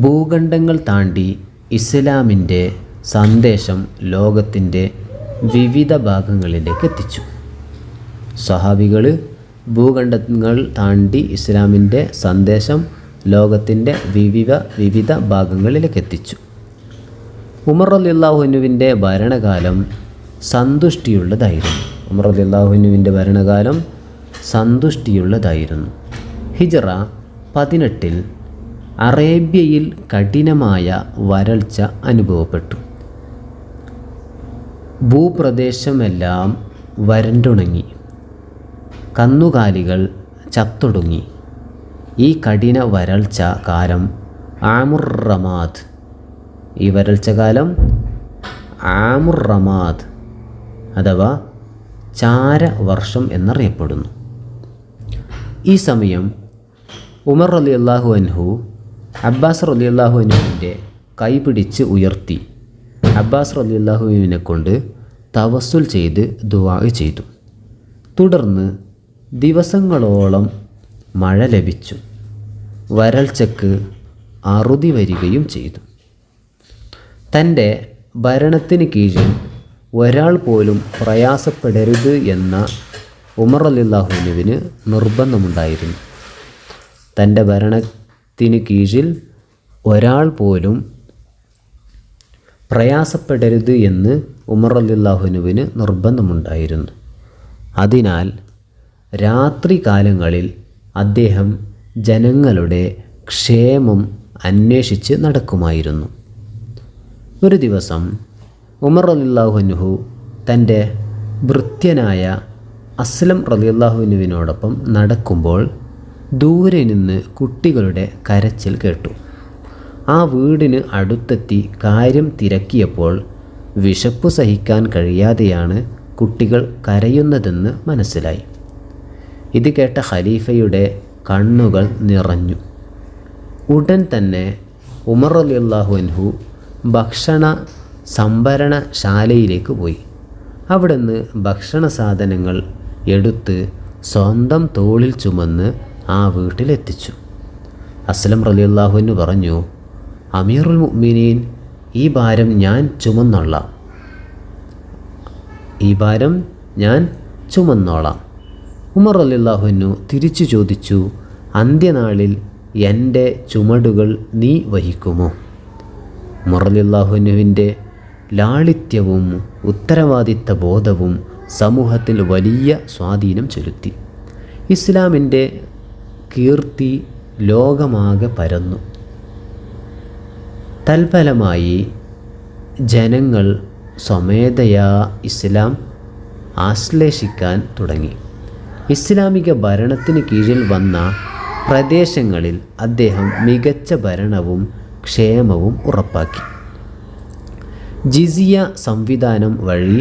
ഭൂഖണ്ഡങ്ങൾ താണ്ടി ഇസ്ലാമിൻ്റെ സന്ദേശം ലോകത്തിൻ്റെ വിവിധ ഭാഗങ്ങളിലേക്ക് എത്തിച്ചു. സ്വഹാബികൾ ഭൂഖണ്ഡങ്ങൾ താണ്ടി ഇസ്ലാമിൻ്റെ സന്ദേശം ലോകത്തിൻ്റെ വിവിധ ഭാഗങ്ങളിലേക്ക് എത്തിച്ചു. ഉമർ റളിയല്ലാഹു അൻഹുവിൻ്റെ ഭരണകാലം സന്തുഷ്ടിയുള്ളതായിരുന്നു. ഉമർ റളിയല്ലാഹു അൻഹുവിൻ്റെ ഭരണകാലം സന്തുഷ്ടിയുള്ളതായിരുന്നു. ഹിജ്റ 18 അറേബ്യയിൽ കഠിനമായ വരൾച്ച അനുഭവപ്പെട്ടു. ഭൂപ്രദേശമെല്ലാം വരണ്ടുണങ്ങി, കന്നുകാലികൾ ചത്തൊടുങ്ങി. ഈ കഠിന വരൾച്ച കാലം ആമുർ റമാദ്, ഈ വരൾച്ച കാലം ആമുർ റമാദ് അഥവാ ചാരവർഷം എന്നറിയപ്പെടുന്നു. ഈ സമയം ഉമർ റളിയല്ലാഹു അൻഹു അബ്ബാസ് റളിയല്ലാഹു അൻഹുവിൻ്റെ കൈപിടിച്ച് ഉയർത്തി അബ്ബാസ് റളിയല്ലാഹു അൻഹുവിനെ കൊണ്ട് തവസ്സുൽ ചെയ്ത് ദുആ ചെയ്തു. തുടർന്ന് ദിവസങ്ങളോളം മഴ ലഭിച്ചു. വരൾച്ചക്ക് അറുതി വരികയും ചെയ്തു. തൻ്റെ ഭരണത്തിന് കീഴിൽ ഒരാൾ പോലും പ്രയാസപ്പെടരുത് എന്ന ഉമർ റളിയല്ലാഹു അൻഹുവിന് നിർബന്ധമുണ്ടായിരുന്നു. തൻ്റെ ഭരണത്തിന് കീഴിൽ ഒരാൾ പോലും പ്രയാസപ്പെടരുത് എന്ന് ഉമർ റളിയല്ലാഹു അൻഹുവിന് നിർബന്ധമുണ്ടായിരുന്നു. അതിനാൽ രാത്രി കാലങ്ങളിൽ അദ്ദേഹം ജനങ്ങളുടെ ക്ഷേമം അന്വേഷിച്ച് നടക്കുമായിരുന്നു. ഒരു ദിവസം ഉമർ റളിയല്ലാഹു അൻഹു തൻ്റെ ഭൃത്യനായ അസ്ലം റളിയല്ലാഹു അൻഹുവിനോടൊപ്പം നടക്കുമ്പോൾ ദൂരെ നിന്ന് കുട്ടികളുടെ കരച്ചിൽ കേട്ടു. ആ വീടിന് അടുത്തെത്തി കാര്യം തിരക്കിയപ്പോൾ വിശപ്പ് സഹിക്കാൻ കഴിയാതെയാണ് കുട്ടികൾ കരയുന്നതെന്ന് മനസ്സിലായി. ഇത് കേട്ട ഖലീഫയുടെ കണ്ണുകൾ നിറഞ്ഞു. ഉടൻ തന്നെ ഉമർ റളിയല്ലാഹു അൻഹു ഭക്ഷണ സംഭരണശാലയിലേക്ക് പോയി. അവിടുന്ന് ഭക്ഷണ സാധനങ്ങൾ എടുത്ത് സ്വന്തം തോളിൽ ചുമന്ന് ആ വീട്ടിലെത്തിച്ചു. അസ്ലം റളിയല്ലാഹു അൻഹു പറഞ്ഞു, അമീറുൽ മുഅ്മിനീൻ, ഈ ഭാരം ഞാൻ ചുമന്നോളാം, ഈ ഭാരം ഞാൻ ചുമന്നോളാം. ഉമർ റളിയല്ലാഹു അൻഹു തിരിച്ചു ചോദിച്ചു, അന്ത്യനാളിൽ എൻ്റെ ചുമടുകൾ നീ വഹിക്കുമോ? ഉമർ റളിയല്ലാഹു അൻഹുവിൻ്റെ ലാളിത്യവും ഉത്തരവാദിത്ത ബോധവും സമൂഹത്തിൽ വലിയ സ്വാധീനം ചെലുത്തി. ഇസ്ലാമിൻ്റെ കീർത്തി ലോകമാകെ പരന്നു. തൽഫലമായി ജനങ്ങൾ സ്വമേധയാ ഇസ്ലാം ആശ്ലേഷിക്കാൻ തുടങ്ങി. ഇസ്ലാമിക ഭരണത്തിന് കീഴിൽ വന്ന പ്രദേശങ്ങളിൽ അദ്ദേഹം മികച്ച ഭരണവും ക്ഷേമവും ഉറപ്പാക്കി. ജിസിയ സംവിധാനം വഴി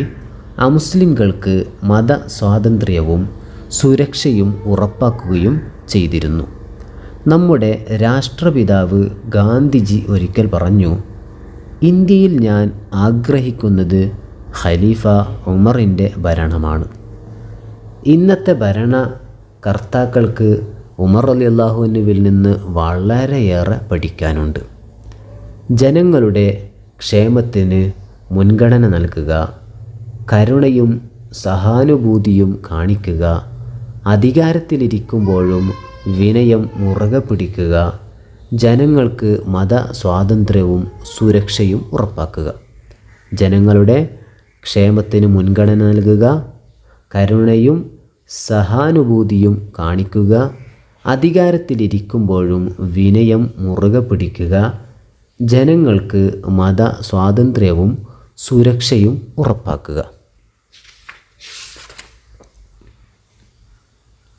അമുസ്ലിംകൾക്ക് മത സ്വാതന്ത്ര്യവും സുരക്ഷയും ഉറപ്പാക്കുകയും ചെയ്തിരുന്നു. നമ്മുടെ രാഷ്ട്രപിതാവ് ഗാന്ധിജി ഒരിക്കൽ പറഞ്ഞു, ഇന്ത്യയിൽ ഞാൻ ആഗ്രഹിക്കുന്നത് ഖലീഫ ഉമറിൻ്റെ ഭരണമാണ്. ഇന്നത്തെ ഭരണകർത്താക്കൾക്ക് ഉമർ റളിയല്ലാഹു അൻഹുവിൽ നിന്ന് വളരെയേറെ പഠിക്കാനുണ്ട്. ജനങ്ങളുടെ ക്ഷേമത്തിന് മുൻഗണന നൽകുക, കരുണയും സഹാനുഭൂതിയും കാണിക്കുക, അധികാരത്തിലിരിക്കുമ്പോഴും വിനയം മുറുകെ പിടിക്കുക, ജനങ്ങൾക്ക് മത സ്വാതന്ത്ര്യവും സുരക്ഷയും ഉറപ്പാക്കുക. ജനങ്ങളുടെ ക്ഷേമത്തിന് മുൻഗണന നൽകുക, കരുണയും സഹാനുഭൂതിയും കാണിക്കുക, അധികാരത്തിലിരിക്കുമ്പോഴും വിനയം മുറുകെ പിടിക്കുക, ജനങ്ങൾക്ക് മത സ്വാതന്ത്ര്യവും സുരക്ഷയും ഉറപ്പാക്കുക.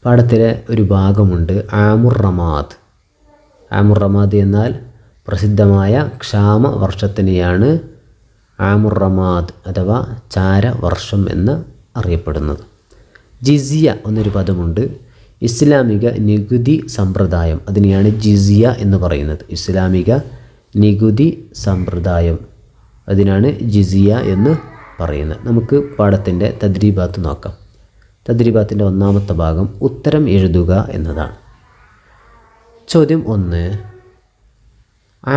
പാഠത്തിലെ ഒരു ഭാഗമുണ്ട് ആമുർ റമാദ്. ആമുർ റമാദ് എന്നാൽ പ്രസിദ്ധമായ ക്ഷാമ വർഷത്തിനെയാണ് ആമുർ റമാദ് അഥവാ ചാരവർഷം എന്ന് അറിയപ്പെടുന്നത്. ജിസിയ എന്നൊരു പദമുണ്ട്. ഇസ്ലാമിക നികുതി സമ്പ്രദായം, അതിനെയാണ് ജിസിയ എന്ന് പറയുന്നത്. ഇസ്ലാമിക നികുതി സമ്പ്രദായം, അതിനാണ് ജിസിയ എന്ന് പറയുന്നത്. നമുക്ക് പാഠത്തിൻ്റെ തദ്രീബാത്ത് നോക്കാം. തദ്രീബാത്തിൻ്റെ ഒന്നാമത്തെ ഭാഗം ഉത്തരം എഴുതുക എന്നതാണ്. ചോദ്യം 1,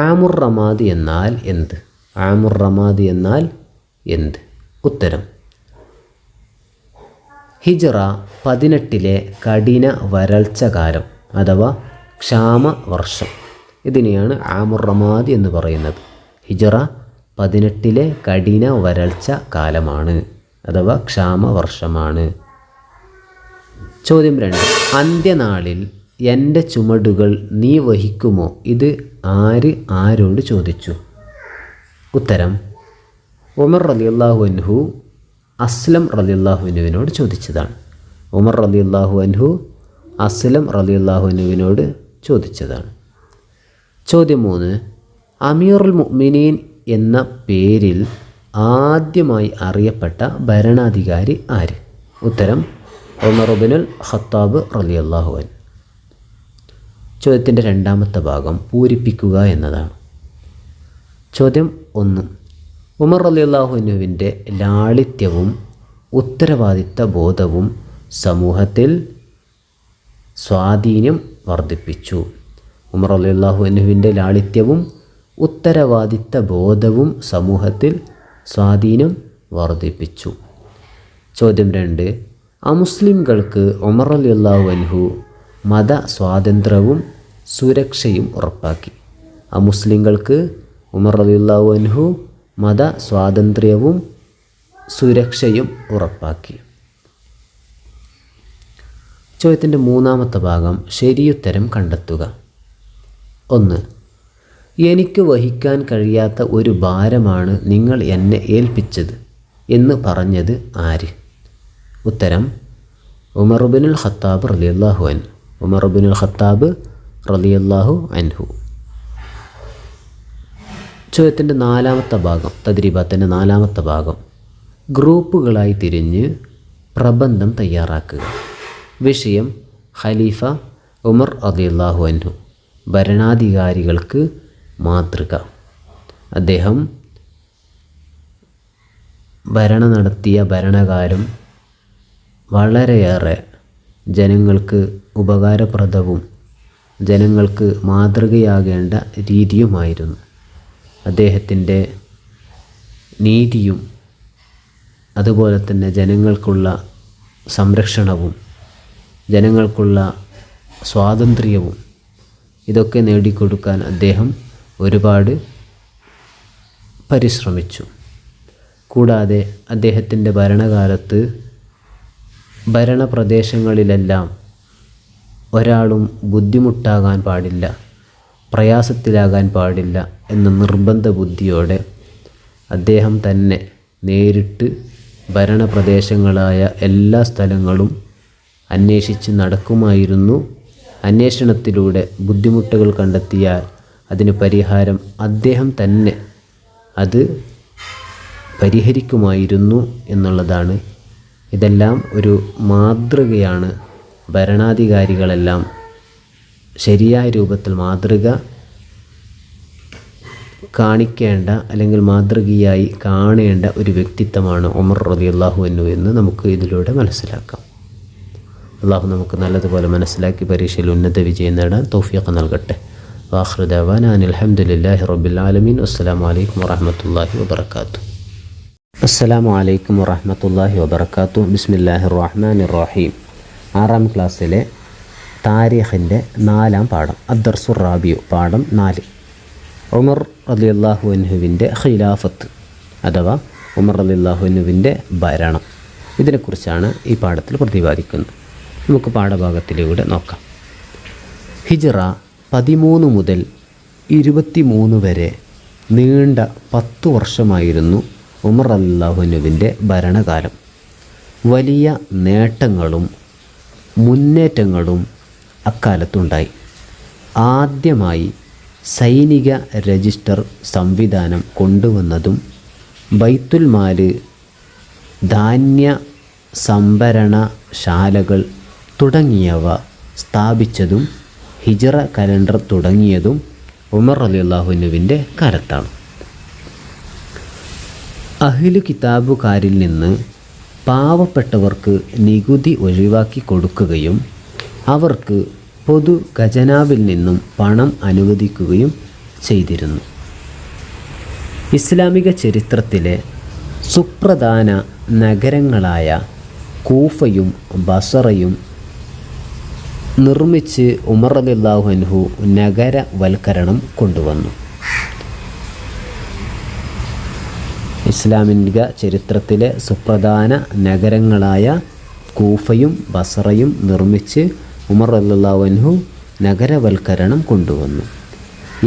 ആമുർ റമാദ് എന്നാൽ എന്ത്? ആമുർ റമാദ് എന്നാൽ എന്ത്? ഉത്തരം, ഹിജ്റ 18 കഠിന വരൾച്ച കാലം അഥവാ ക്ഷാമ വർഷം. ഇതിനെയാണ് ആമുർ റമാദ് എന്ന് പറയുന്നത്. ഹിജ്റ 18 കഠിന വരൾച്ച കാലമാണ് അഥവാ ക്ഷാമ വർഷമാണ്. ചോദ്യം 2, അന്ത്യനാളിൽ എൻ്റെ ചുമടുകൾ നീ വഹിക്കുമോ? ഇത് ആരോട് ചോദിച്ചു? ഉത്തരം, ഉമർ റളിയല്ലാഹു അൻഹു അസ്ലം റളിയല്ലാഹു അൻഹുവിനോട് ചോദിച്ചതാണ്. ഉമർ റളിയല്ലാഹു അൻഹു അസ്ലം റളിയല്ലാഹു അൻഹുവിനോട് ചോദിച്ചതാണ്. ചോദ്യം 3, അമീറുൽ മുഅ്മിനീൻ എന്ന പേരിൽ ആദ്യമായി അറിയപ്പെട്ട ഭരണാധികാരി ആര്? ഉത്തരം, ഉമർ ഇബ്നുൽ ഖത്താബ് റളിയല്ലാഹു അൻഹു. ചോദ്യത്തിൻ്റെ രണ്ടാമത്തെ ഭാഗം പൂരിപ്പിക്കുക എന്നതാണ്. ചോദ്യം 1, ഉമർ റളിയല്ലാഹു അൻഹുവിൻ്റെ ലാളിത്യവും ഉത്തരവാദിത്ത ബോധവും സമൂഹത്തിൽ സ്വാധീനം വർദ്ധിപ്പിച്ചു. ഉമർ റളിയല്ലാഹു അൻഹുവിൻ്റെ ലാളിത്യവും ഉത്തരവാദിത്ത ബോധവും സമൂഹത്തിൽ സ്വാധീനം വർദ്ധിപ്പിച്ചു. ചോദ്യം 2, അമുസ്ലിംകൾക്ക് ഉമർ റളിയല്ലാഹു അൻഹു മത സ്വാതന്ത്ര്യവും സുരക്ഷയും ഉറപ്പാക്കി. അമുസ്ലിംകൾക്ക് ഉമർ റളിയല്ലാഹു അൻഹു മത സ്വാതന്ത്ര്യവും സുരക്ഷയും ഉറപ്പാക്കി. ചോദ്യത്തിൻ്റെ മൂന്നാമത്തെ ഭാഗം ശരിയുത്തരം കണ്ടെത്തുക. 1, എനിക്ക് വഹിക്കാൻ കഴിയാത്ത ഒരു ഭാരമാണ് നിങ്ങൾ എന്നെ ഏൽപ്പിച്ചത് എന്ന് പറഞ്ഞത് ആര്? ഉത്തരം, ഉമർ ഇബ്നുൽ ഖത്താബ് റളിയല്ലാഹു അൻഹു. ഉമർ ഇബ്നുൽ ഖത്താബ് റളിയല്ലാഹു അൻഹു. ചോദ്യത്തിൻ്റെ നാലാമത്തെ ഭാഗം, തദ്രീബാത്തിൻ്റെ നാലാമത്തെ ഭാഗം, ഗ്രൂപ്പുകളായി തിരിഞ്ഞ് പ്രബന്ധം തയ്യാറാക്കുക. വിഷയം ഖലീഫ ഉമർ റളിയല്ലാഹു അൻഹു, ഭരണാധികാരികൾക്ക് മാതൃക. അദ്ദേഹം ഭരണം നടത്തിയ ഭരണകാലം വളരെയേറെ ജനങ്ങൾക്ക് ഉപകാരപ്രദവും ജനങ്ങൾക്ക് മാതൃകയാകേണ്ട രീതിയുമായിരുന്നു. അദ്ദേഹത്തിൻ്റെ നീതിയും അതുപോലെ തന്നെ ജനങ്ങൾക്കുള്ള സംരക്ഷണവും ജനങ്ങൾക്കുള്ള സ്വാതന്ത്ര്യവും ഇതൊക്കെ നേടിക്കൊടുക്കാൻ അദ്ദേഹം ഒരുപാട് പരിശ്രമിച്ചു. കൂടാതെ അദ്ദേഹത്തിൻ്റെ ഭരണകാലത്ത് ഭരണപ്രദേശങ്ങളിലെല്ലാം ഒരാളും ബുദ്ധിമുട്ടാകാൻ പാടില്ല, പ്രയാസത്തിലാകാൻ പാടില്ല എന്ന നിർബന്ധ ബുദ്ധിയോടെ അദ്ദേഹം തന്നെ നേരിട്ട് ഭരണപ്രദേശങ്ങളായ എല്ലാ സ്ഥലങ്ങളും അന്വേഷിച്ച് നടക്കുമായിരുന്നു. അന്വേഷണത്തിലൂടെ ബുദ്ധിമുട്ടുകൾ കണ്ടെത്തിയാൽ അതിന് പരിഹാരം അദ്ദേഹം തന്നെ അത് പരിഹരിക്കുമായിരുന്നു എന്നുള്ളതാണ്. ഇതെല്ലാം ഒരു മാതൃകയാണ്. ഭരണാധികാരികളെല്ലാം ശരിയായ രൂപത്തിൽ മാതൃക കാണിക്കേണ്ട അല്ലെങ്കിൽ മാതൃകയായി കാണേണ്ട ഒരു വ്യക്തിത്വമാണ് ഉമർ റളിയല്ലാഹു അൻഹു എന്ന് നമുക്ക് ഇതിലൂടെ മനസ്സിലാക്കാം. അള്ളാഹു നമുക്ക് നല്ലതുപോലെ മനസ്സിലാക്കി പരീക്ഷയിൽ ഉന്നത വിജയം നേടാൻ തൗഫീഖ് നൽകട്ടെ. വാഖിറു ദഅവാനാ അനിൽ ഹംദുലില്ലാഹി റബ്ബിൽ ആലമീൻ. അസ്സലാമു അലൈക്കും വറഹ്മത്തുള്ളാഹി വബറകാതുഹു. അസ്സലാമു അലൈക്കും വറഹ്മത്തുള്ളാഹി വബറകാതുഹു. ബിസ്മില്ലാഹിർ റഹ്മാനിർ റഹീം. 6ാം ക്ലാസ്സിലെ താരീഖിൻ്റെ 4ാം പാഠം, അദ്ദർസുർ റാബിയു, പാഠം 4. ഉമർ റളിയല്ലാഹു അൻഹുവിൻ്റെ ഖിലാഫത്ത് അഥവാ ഉമർ റളിയല്ലാഹു അൻഹുവിൻ്റെ ഭരണം, ഇതിനെക്കുറിച്ചാണ് ഈ പാഠത്തിൽ പ്രതിപാദിക്കുന്നത്. നമുക്ക് പാഠഭാഗത്തിലൂടെ നോക്കാം. ഹിജ്റ 13 മുതൽ 23 വരെ നീണ്ട 10 വർഷമായിരുന്നു ഉമർ റളിയല്ലാഹു അൻഹുവിൻ്റെ ഭരണകാലം. വലിയ നേട്ടങ്ങളും മുന്നേറ്റങ്ങളും അക്കാലത്തുണ്ടായി. ആദ്യമായി സൈനിക രജിസ്റ്റർ സംവിധാനം കൊണ്ടുവന്നതും ബൈത്തുൽ മാല്, ധാന്യ സംഭരണശാലകൾ തുടങ്ങിയവ സ്ഥാപിച്ചതും ഹിജ്റ കലണ്ടർ തുടങ്ങിയതും ഉമർ റളിയല്ലാഹു അൻഹുവിൻ്റെ കാലത്താണ്. അഹ്ലു കിതാബുകാരിൽ നിന്ന് പാവപ്പെട്ടവർക്ക് നികുതി ഒഴിവാക്കി കൊടുക്കുകയും അവർക്ക് പൊതു ഖജനാവിൽ നിന്നും പണം അനുവദിക്കുകയും ചെയ്തിരുന്നു. ഇസ്ലാമിക ചരിത്രത്തിലെ സുപ്രധാന നഗരങ്ങളായ കൂഫയും ബസറയും നിർമ്മിച്ച് ഉമർ റളിയല്ലാഹു അൻഹു നഗരവൽക്കരണം കൊണ്ടുവന്നു. ഇസ്ലാമിക ചരിത്രത്തിലെ സുപ്രധാന നഗരങ്ങളായ കൂഫയും ബസറയും നിർമ്മിച്ച് ഉമർ റളിയല്ലാഹു അൻഹു നഗരവൽക്കരണം കൊണ്ടുവന്നു.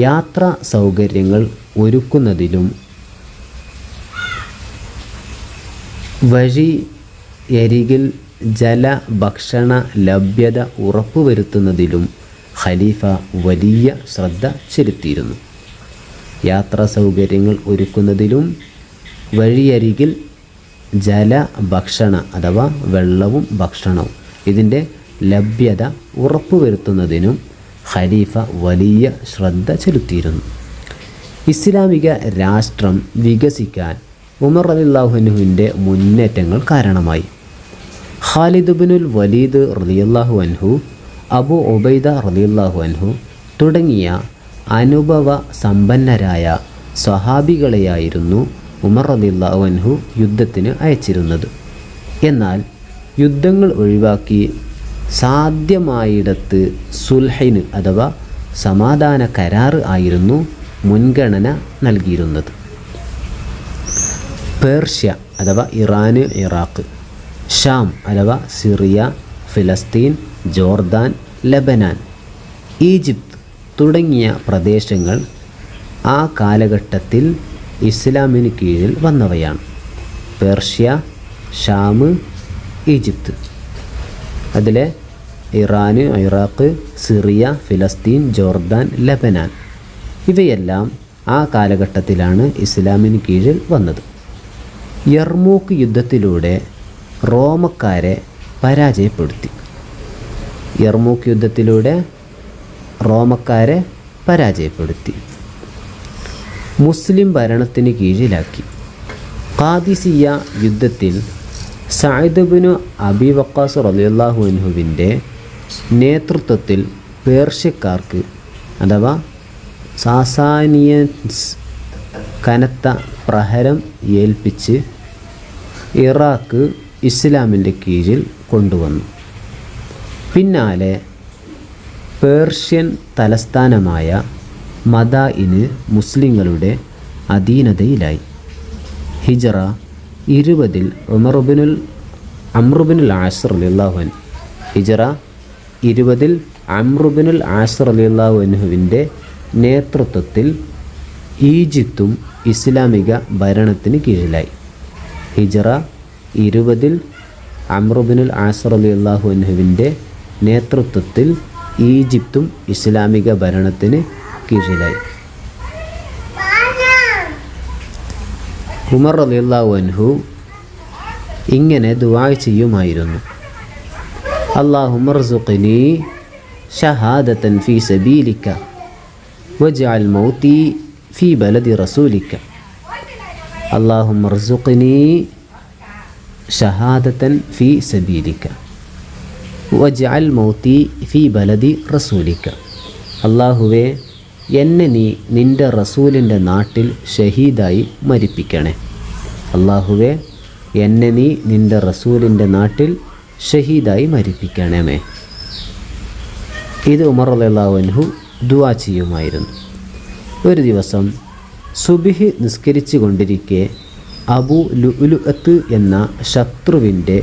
യാത്രാ സൗകര്യങ്ങൾ ഒരുക്കുന്നതിലും വഴിയരികിൽ ജലഭക്ഷണ ലഭ്യത ഉറപ്പുവരുത്തുന്നതിലും ഖലീഫ വലിയ ശ്രദ്ധ ചെലുത്തിയിരുന്നു. യാത്രാ സൗകര്യങ്ങൾ ഒരുക്കുന്നതിലും വഴിയരികിൽ ജലഭക്ഷണ അഥവാ വെള്ളവും ഭക്ഷണവും ഇതിൻ്റെ ലഭ്യത ഉറപ്പുവരുത്തുന്നതിനും ഖലീഫ വലിയ ശ്രദ്ധ ചെലുത്തിയിരുന്നു. ഇസ്ലാമിക രാഷ്ട്രം വികസിക്കാൻ ഉമർ റളിയല്ലാഹു അൻഹുവിൻ്റെ മുന്നേറ്റങ്ങൾ കാരണമായി. ഖാലിദ് ഇബ്നുൽ വലീദ് റളിയല്ലാഹു അൻഹു, അബൂ ഉബൈദ റളിയല്ലാഹു അൻഹു തുടങ്ങിയ അനുഭവ സമ്പന്നരായ സ്വഹാബികളെയായിരുന്നു ഉമർ റളിയല്ലാഹു അൻഹു യുദ്ധത്തിന് അയച്ചിരുന്നത്. എന്നാൽ യുദ്ധങ്ങൾ ഒഴിവാക്കി സാധ്യമായിടത്ത് സുൽഹിന് അഥവാ സമാധാന കരാറ് ആയിരുന്നു മുൻഗണന നൽകിയിരുന്നത്. പേർഷ്യ അഥവാ ഇറാന്, ഇറാഖ്, ഷാം അഥവാ സിറിയ, ഫിലസ്തീൻ, ജോർദാൻ, ലബനാൻ, ഈജിപ്ത് തുടങ്ങിയ പ്രദേശങ്ങൾ ആ കാലഘട്ടത്തിൽ ഇസ്ലാമിന് കീഴിൽ വന്നവയാണ്. പേർഷ്യ, ഷാം, ഈജിപ്ത്, അതിലെ ഇറാന്, ഇറാഖ്, സിറിയ, ഫിലസ്തീൻ, ജോർദാൻ, ലബനാൻ ഇവയെല്ലാം ആ കാലഘട്ടത്തിലാണ് ഇസ്ലാമിന് കീഴിൽ വന്നത്. യർമൂക്ക് യുദ്ധത്തിലൂടെ റോമക്കാരെ പരാജയപ്പെടുത്തി. യർമൂക്ക് യുദ്ധത്തിലൂടെ റോമക്കാരെ പരാജയപ്പെടുത്തി മുസ്ലിം ഭരണത്തിന് കീഴിലാക്കി. ഖാദിസിയ യുദ്ധത്തിൽ സഅദ് ഇബ്നു അബി വഖാസ് റളിയല്ലാഹു അൻഹുവിൻ്റെ നേതൃത്വത്തിൽ പേർഷ്യക്കാർക്ക് അഥവാ സാസാനിയൻസ് കനത്ത പ്രഹരം ഏൽപ്പിച്ച് ഇറാഖ് ഇസ്ലാമിൻ്റെ കീഴിൽ കൊണ്ടുവന്നു. പിന്നാലെ പേർഷ്യൻ തലസ്ഥാനമായ മദായിന് മുസ്ലിങ്ങളുടെ അധീനതയിലായി. ഹിജറ 20 അമ്രുബിനുൽ ആസ് റളിയല്ലാഹു അൻഹു ഹിജറ 20 അമ്രുബിനുൽ ആസ് റളിയല്ലാഹു അൻഹുവിൻ്റെ നേതൃത്വത്തിൽ ഈജിപ്തും ഇസ്ലാമിക ഭരണത്തിന് കീഴിലായി. ഹിജറ 20 അമ്രുബിനുൽ ആസ് റളിയല്ലാഹു അൻഹുവിൻ്റെ നേതൃത്വത്തിൽ ഈജിപ്തും ഇസ്ലാമിക ഭരണത്തിന് കീഴിലായി. ഉമർ റളിയല്ലാഹു അൻഹു ഇങ്ങനെ ദുആ ചെയ്യുമായിരുന്നു: അല്ലാഹുമ്മർസുഖ്നി ഷഹാദതൻ ഫീ സബീലിക വജ്അൽ മൗതി ഫീ ബലദി റസൂലിക. അല്ലാഹുമ്മർസുഖ്നി ഷഹാദതൻ ഫീ സബീലിക വജ്അൽ മൗതി ഫീ ബലദി റസൂലിക. അല്ലാഹുവേ, എന്നെ നീ നിൻ്റെ റസൂലിൻ്റെ നാട്ടിൽ ഷഹീദായി മരിപ്പിക്കണേ. അല്ലാഹുവേ, എന്നെ നീ നിൻ്റെ റസൂലിൻ്റെ നാട്ടിൽ ഷഹീദായി മരിപ്പിക്കണമേ. ഇത് ഉമർ റളിയല്ലാഹു അൻഹു ദുആ ചെയ്യുമായിരുന്നു. ഒരു ദിവസം സുബ്ഹി നിസ്കരിച്ചു കൊണ്ടിരിക്കെ അബൂ ലുഅ്ലുഅത്ത് എന്ന ശത്രുവിൻ്റെ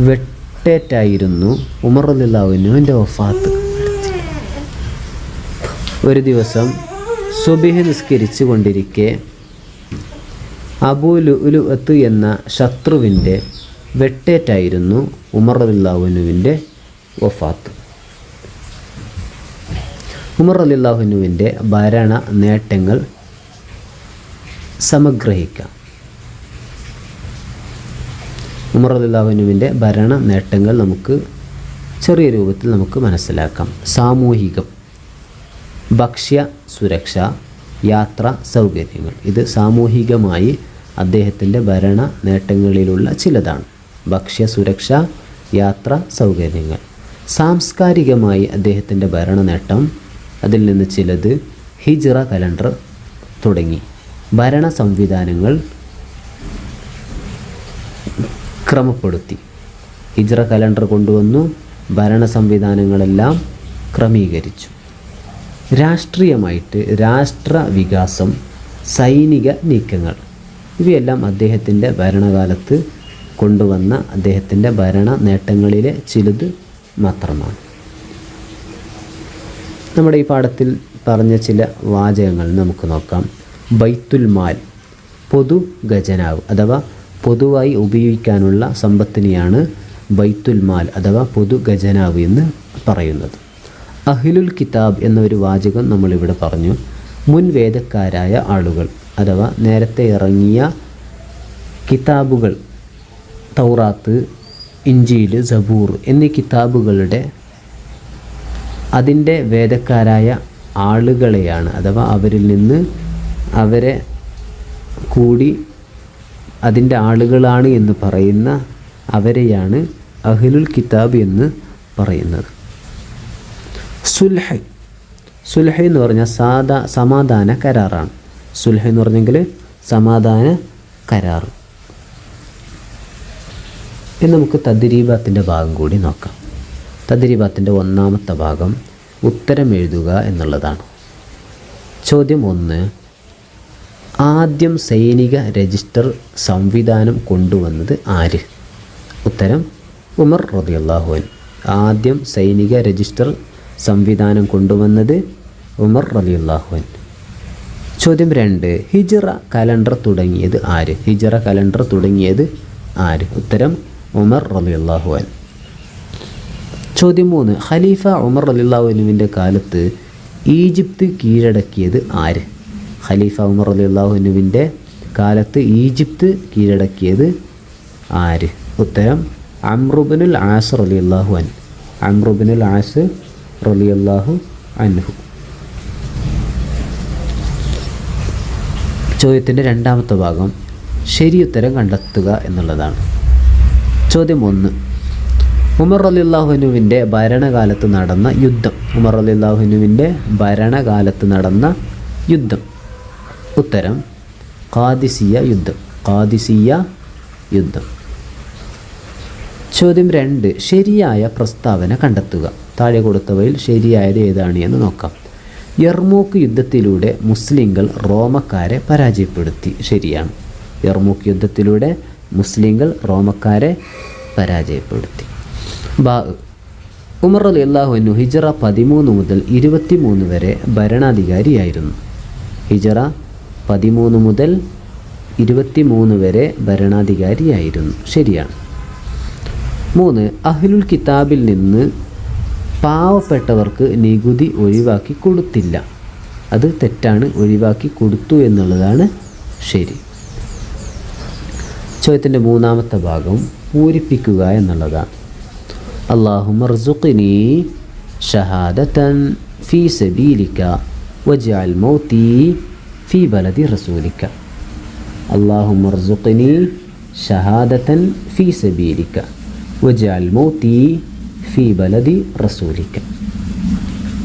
വെട്ടേറ്റായിരുന്നു ഉമർ റളിയല്ലാഹു അൻഹുവിൻ്റെ വഫാത്ത്. ഒരു ദിവസം സുബ്ഹി നിസ്കരിച്ചു കൊണ്ടിരിക്കെ അബൂ ലുഅ്ലുഅത്ത് എന്ന ശത്രുവിൻ്റെ വെട്ടേറ്റായിരുന്നു ഉമർ റളിയല്ലാഹു അൻഹുവിൻ്റെ വഫാത്ത്. ഉമർ റളിയല്ലാഹു അൻഹുവിൻ്റെ ഭരണ നേട്ടങ്ങൾ സമഗ്രഹിക്കാം. ഉമർ റളിയല്ലാഹു അൻഹുവിൻ്റെ ഭരണ നേട്ടങ്ങൾ നമുക്ക് ചെറിയ രൂപത്തിൽ നമുക്ക് മനസ്സിലാക്കാം. സാമൂഹികം, ഭക്ഷ്യ സുരക്ഷ, യാത്രാ സൗകര്യങ്ങൾ. ഇത് സാമൂഹികമായി അദ്ദേഹത്തിൻ്റെ ഭരണ നേട്ടങ്ങളിലുള്ള ചിലതാണ്. ഭക്ഷ്യ സുരക്ഷ, യാത്രാ സൗകര്യങ്ങൾ. സാംസ്കാരികമായി അദ്ദേഹത്തിൻ്റെ ഭരണ നേട്ടം, അതിൽ നിന്ന് ചിലത് ഹിജ്റ കലണ്ടർ തുടങ്ങി ഭരണ സംവിധാനങ്ങൾ ക്രമപ്പെടുത്തി. ഹിജ്റ കലണ്ടർ കൊണ്ടുവന്നു, ഭരണ സംവിധാനങ്ങളെല്ലാം ക്രമീകരിച്ചു. രാഷ്ട്രീയമായിട്ട് രാഷ്ട്ര വികാസം, സൈനിക നീക്കങ്ങൾ, ഇവയെല്ലാം അദ്ദേഹത്തിൻ്റെ ഭരണകാലത്ത് കൊണ്ടുവന്ന അദ്ദേഹത്തിൻ്റെ ഭരണ നേട്ടങ്ങളിലെ ചിലത് മാത്രമാണ്. നമ്മുടെ ഈ പാഠത്തിൽ പറഞ്ഞ ചില വാചകങ്ങൾ നമുക്ക് നോക്കാം. ബൈത്തുൽ മാൽ, പൊതു ഖജനാവ് അഥവാ പൊതുവായി ഉപയോഗിക്കാനുള്ള സമ്പത്തിനെയാണ് ബൈത്തുൽ മാൽ അഥവാ പൊതു ഖജനാവ് എന്ന് പറയുന്നത്. അഹ്ലുൽ കിതാബ് എന്നൊരു വാചകം നമ്മളിവിടെ പറഞ്ഞു. മുൻ വേദക്കാരായ ആളുകൾ അഥവാ നേരത്തെ ഇറങ്ങിയ കിതാബുകൾ, തൗറാത്ത്, ഇഞ്ചീൽ, സബൂർ എന്നീ കിതാബുകളുടെ അതിൻ്റെ വേദക്കാരായ ആളുകളെയാണ് അഥവാ അവരിൽ നിന്ന് അവരെ കൂടി അതിൻ്റെ ആളുകളാണ് എന്ന് പറയുന്ന അവരെയാണ് അഹ്ലുൽ കിതാബ് എന്ന് പറയുന്നത്. സുൽഹ്, സുൽഹ് എന്ന് പറഞ്ഞാൽ സമാധാന കരാറാണ്. സുൽഹ് എന്ന് പറഞ്ഞെങ്കിൽ സമാധാന കരാർ. ഇനി നമുക്ക് തദ്രീബാത്തിൻ്റെ ഭാഗം കൂടി നോക്കാം. തദ്രീബാത്തിൻ്റെ ഒന്നാമത്തെ ഭാഗം ഉത്തരം എഴുതുക എന്നുള്ളതാണ്. ചോദ്യം 1. ആദ്യം സൈനിക രജിസ്റ്റർ സംവിധാനം കൊണ്ടുവന്നത് ആര്? ഉത്തരം ഉമർ റളിയല്ലാഹു അൻഹു. ആദ്യം സൈനിക രജിസ്റ്റർ സംവിധാനം കൊണ്ടുവന്നത് ഉമർ റളിയല്ലാഹു അൻഹു. ചോദ്യം 2. ഹിജ്റ കലണ്ടർ തുടങ്ങിയത് ആര്? ഹിജ്റ കലണ്ടർ തുടങ്ങിയത് ആര്? ഉത്തരം ഉമർ റളിയല്ലാഹു അൻഹു. ചോദ്യം 3. ഖലീഫ ഉമർ റളിയല്ലാഹു അൻഹുവിൻ്റെ കാലത്ത് ഈജിപ്ത് കീഴടക്കിയത് ആര്? ഖലീഫ ഉമർ റളിയല്ലാഹു അൻഹുവിൻ്റെ കാലത്ത് ഈജിപ്ത് കീഴടക്കിയത് ആര്? ഉത്തരം അംറുബ്നുൽ ആസ് റളിയല്ലാഹു അൻഹു. അംറുബ്നുൽ ആസ് റളിയല്ലാഹു അൻഹു. ചോദ്യത്തിൻ്റെ രണ്ടാമത്തെ ഭാഗം ശരിയുത്തരം കണ്ടെത്തുക എന്നുള്ളതാണ്. ചോദ്യം 1. ഉമർ റളിയല്ലാഹു അൻഹുവിൻ്റെ ഭരണകാലത്ത് നടന്ന യുദ്ധം. ഉമർ റളിയല്ലാഹു അൻഹുവിൻ്റെ ഭരണകാലത്ത് നടന്ന യുദ്ധം. ഉത്തരം ഖാദിസിയ യുദ്ധം. ഖാദിസിയ യുദ്ധം. ചോദ്യം 2. ശരിയായ പ്രസ്താവന കണ്ടെത്തുക. താഴെ കൊടുത്തവയിൽ ശരിയായത് ഏതാണ് എന്ന് നോക്കാം. യർമൂക്ക് യുദ്ധത്തിലൂടെ മുസ്ലിങ്ങൾ റോമക്കാരെ പരാജയപ്പെടുത്തി. ശരിയാണ്. യർമൂക്ക് യുദ്ധത്തിലൂടെ മുസ്ലിങ്ങൾ റോമക്കാരെ പരാജയപ്പെടുത്തി. ഉമർ റളിയല്ലാഹു അൻഹു ഹിജ്റ 13 മുതൽ 23 വരെ ഭരണാധികാരിയായിരുന്നു. ഹിജ്റ 13 മുതൽ 23 വരെ ഭരണാധികാരിയായിരുന്നു. ശരിയാണ്. 3. അഹ്ലുൽ കിതാബിൽ നിന്ന് പാവപ്പെട്ടവർക്ക് നികുതി ഒഴിവാക്കി കൊടുത്തില്ല. അത് തെറ്റാണ്. ഒഴിവാക്കി കൊടുത്തു എന്നുള്ളതാണ് ശരി. ചോദ്യത്തിൻ്റെ 3ാമത്തെ ഭാഗം പൂരിപ്പിക്കുക എന്നുള്ളതാണ്. അല്ലാഹുമ്മ ർസുഖ്നി ഷഹാദതൻ ഫീ സബീലിക വജ്അൽ മൗതി ഫീ ബലദി റസൂലിക. അല്ലാഹുമ്മ ർസുഖ്നി ഷഹാദതൻ ഫീ സബീലിക വജ്അൽ മൗതി ഫീ ബലദി റസൂലിക.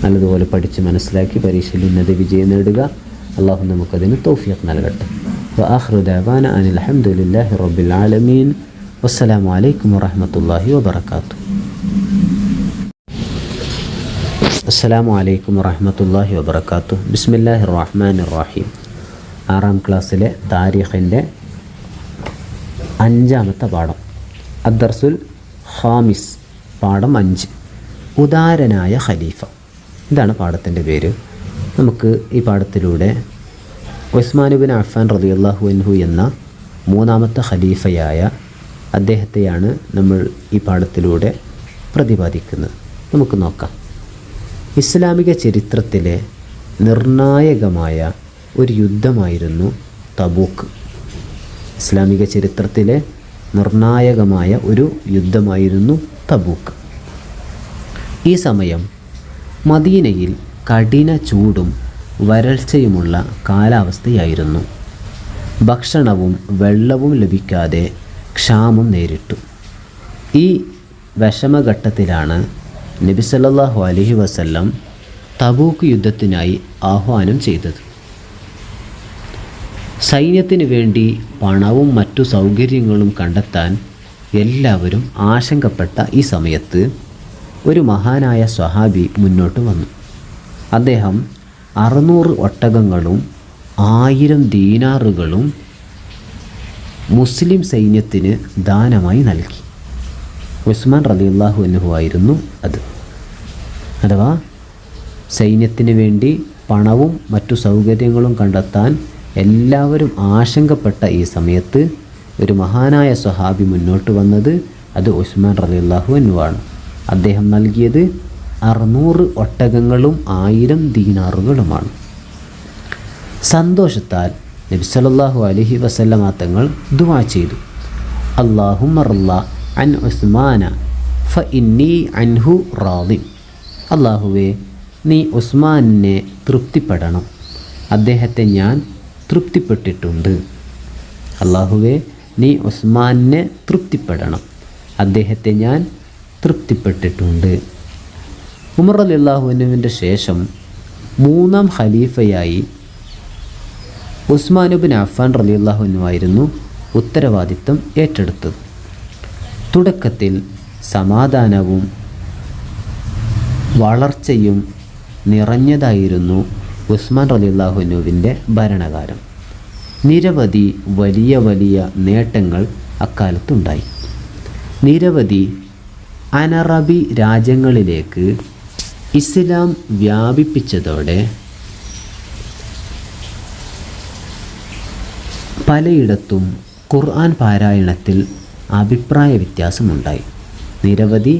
നല്ലതുപോലെ പഠിച്ച് മനസ്സിലാക്കി പരീക്ഷയിൽ ഉന്നത വിജയം നേടുക. അള്ളാഹു നമുക്കതിന് തൗഫീഖ് നൽകട്ടെ. വആഖിറു ദഅവാന അനിൽ ഹംദുലില്ലാഹി റബ്ബിൽ ആലമീൻ. വസ്സലാമു അലൈക്കും വറഹ്മത്തുള്ളാഹി വബറകാതുഹു. അസ്സലാമു അലൈക്കും വറഹ്മത്തുള്ളാഹി വബറകാതുഹു. ബിസ്മില്ലാഹിർ റഹ്മാനിർ റഹീം. 6ാം ക്ലാസ്സിലെ താരീഖിൻ്റെ 5ാമത്തെ പാഠം. അദ്ദർസുൽ ഖാമിസ്, പാഠം 5. ഉദാരനായ ഖലീഫ. ഇതാണ് പാഠത്തിൻ്റെ പേര്. നമുക്ക് ഈ പാഠത്തിലൂടെ ഉസ്മാൻ ഇബ്നു അഫ്ഫാൻ റളിയല്ലാഹു അൻഹു എന്ന 3ാമത്തെ ഖലീഫയായ അദ്ദേഹത്തെയാണ് നമ്മൾ ഈ പാഠത്തിലൂടെ പ്രതിപാദിക്കുന്നത്. നമുക്ക് നോക്കാം. ഇസ്ലാമിക ചരിത്രത്തിലെ നിർണായകമായ ഒരു യുദ്ധമായിരുന്നു തബൂക്ക്. ഇസ്ലാമിക ചരിത്രത്തിലെ നിർണായകമായ ഒരു യുദ്ധമായിരുന്നു തബൂക്ക്. ഈ സമയം മദീനയിൽ കഠിന ചൂടും വരൾച്ചയുമുള്ള കാലാവസ്ഥയായിരുന്നു. ഭക്ഷണവും വെള്ളവും ലഭിക്കാതെ ക്ഷാമം നേരിട്ടു. ഈ വിഷമഘട്ടത്തിലാണ് നബി സല്ലല്ലാഹു അലൈഹി വസല്ലം തബൂക്ക് യുദ്ധത്തിനായി ആഹ്വാനം ചെയ്തത്. സൈന്യത്തിന് വേണ്ടി പണവും മറ്റു സൗകര്യങ്ങളും കണ്ടെത്താൻ എല്ലാവരും ആശങ്കപ്പെട്ട ഈ സമയത്ത് ഒരു മഹാനായ സ്വഹാബി മുന്നോട്ട് വന്നു. അദ്ദേഹം 600 ഒട്ടകങ്ങളും 1000 ദീനാറുകളും മുസ്ലിം സൈന്യത്തിന് ദാനമായി നൽകി. ഉസ്മാൻ റളിയല്ലാഹു അൻഹു ആയിരുന്നു അത്. അഥവാ സൈന്യത്തിന് വേണ്ടി പണവും മറ്റു സൗകര്യങ്ങളും കണ്ടെത്താൻ എല്ലാവരും ആശങ്കപ്പെട്ട ഈ സമയത്ത് ഒരു മഹാനായ സ്വഹാബി മുന്നോട്ട് വന്നത് അത് ഉസ്മാൻ റളിയല്ലാഹു അൻഹു ആണ്. അദ്ദേഹം നൽകിയത് 600 ഒട്ടകങ്ങളും 1000 ദീനാറുകളുമാണ്. സന്തോഷത്താൽ നബി സല്ലല്ലാഹു അലൈഹി വസല്ലമ തങ്ങൾ ദുആ ചെയ്തു. അല്ലാഹുമ്മ റള അൻ ഉസ്മാന ഫഇന്നി അൻഹു റാദിൻ. അല്ലാഹുവേ, നീ ഉസ്മാനെ തൃപ്തിപ്പെടണം, അദ്ദേഹത്തെ ഞാൻ തൃപ്തിപ്പെട്ടിട്ടുണ്ട്. അല്ലാഹുവേ, നീ ഉസ്മാനെ തൃപ്തിപ്പെടണം, അദ്ദേഹത്തെ ഞാൻ തൃപ്തിപ്പെട്ടിട്ടുണ്ട്. ഉമർ റളിയല്ലാഹു അൻഹുവിൻ്റെ ശേഷം 3ാം ഖലീഫയായി ഉസ്മാൻ ഇബ്നു അഫ്ഫാൻ റളിയല്ലാഹു അൻഹു ആയിരുന്നു ഉത്തരവാദിത്തം ഏറ്റെടുത്തത്. തുടക്കത്തിൽ സമാധാനവും വളർച്ചയും നിറഞ്ഞതായിരുന്നു ഉസ്മാൻ റളിയല്ലാഹു അൻഹുവിൻ്റെ ഭരണകാലം. നിരവധി വലിയ വലിയ നേട്ടങ്ങൾ അക്കാലത്തുണ്ടായി. നിരവധി അനറബി രാജ്യങ്ങളിലേക്ക് ഇസ്ലാം വ്യാപിപ്പിച്ചതോടെ പലയിടത്തും ഖുർആൻ പാരായണത്തിൽ അഭിപ്രായ വ്യത്യാസമുണ്ടായി. നിരവധി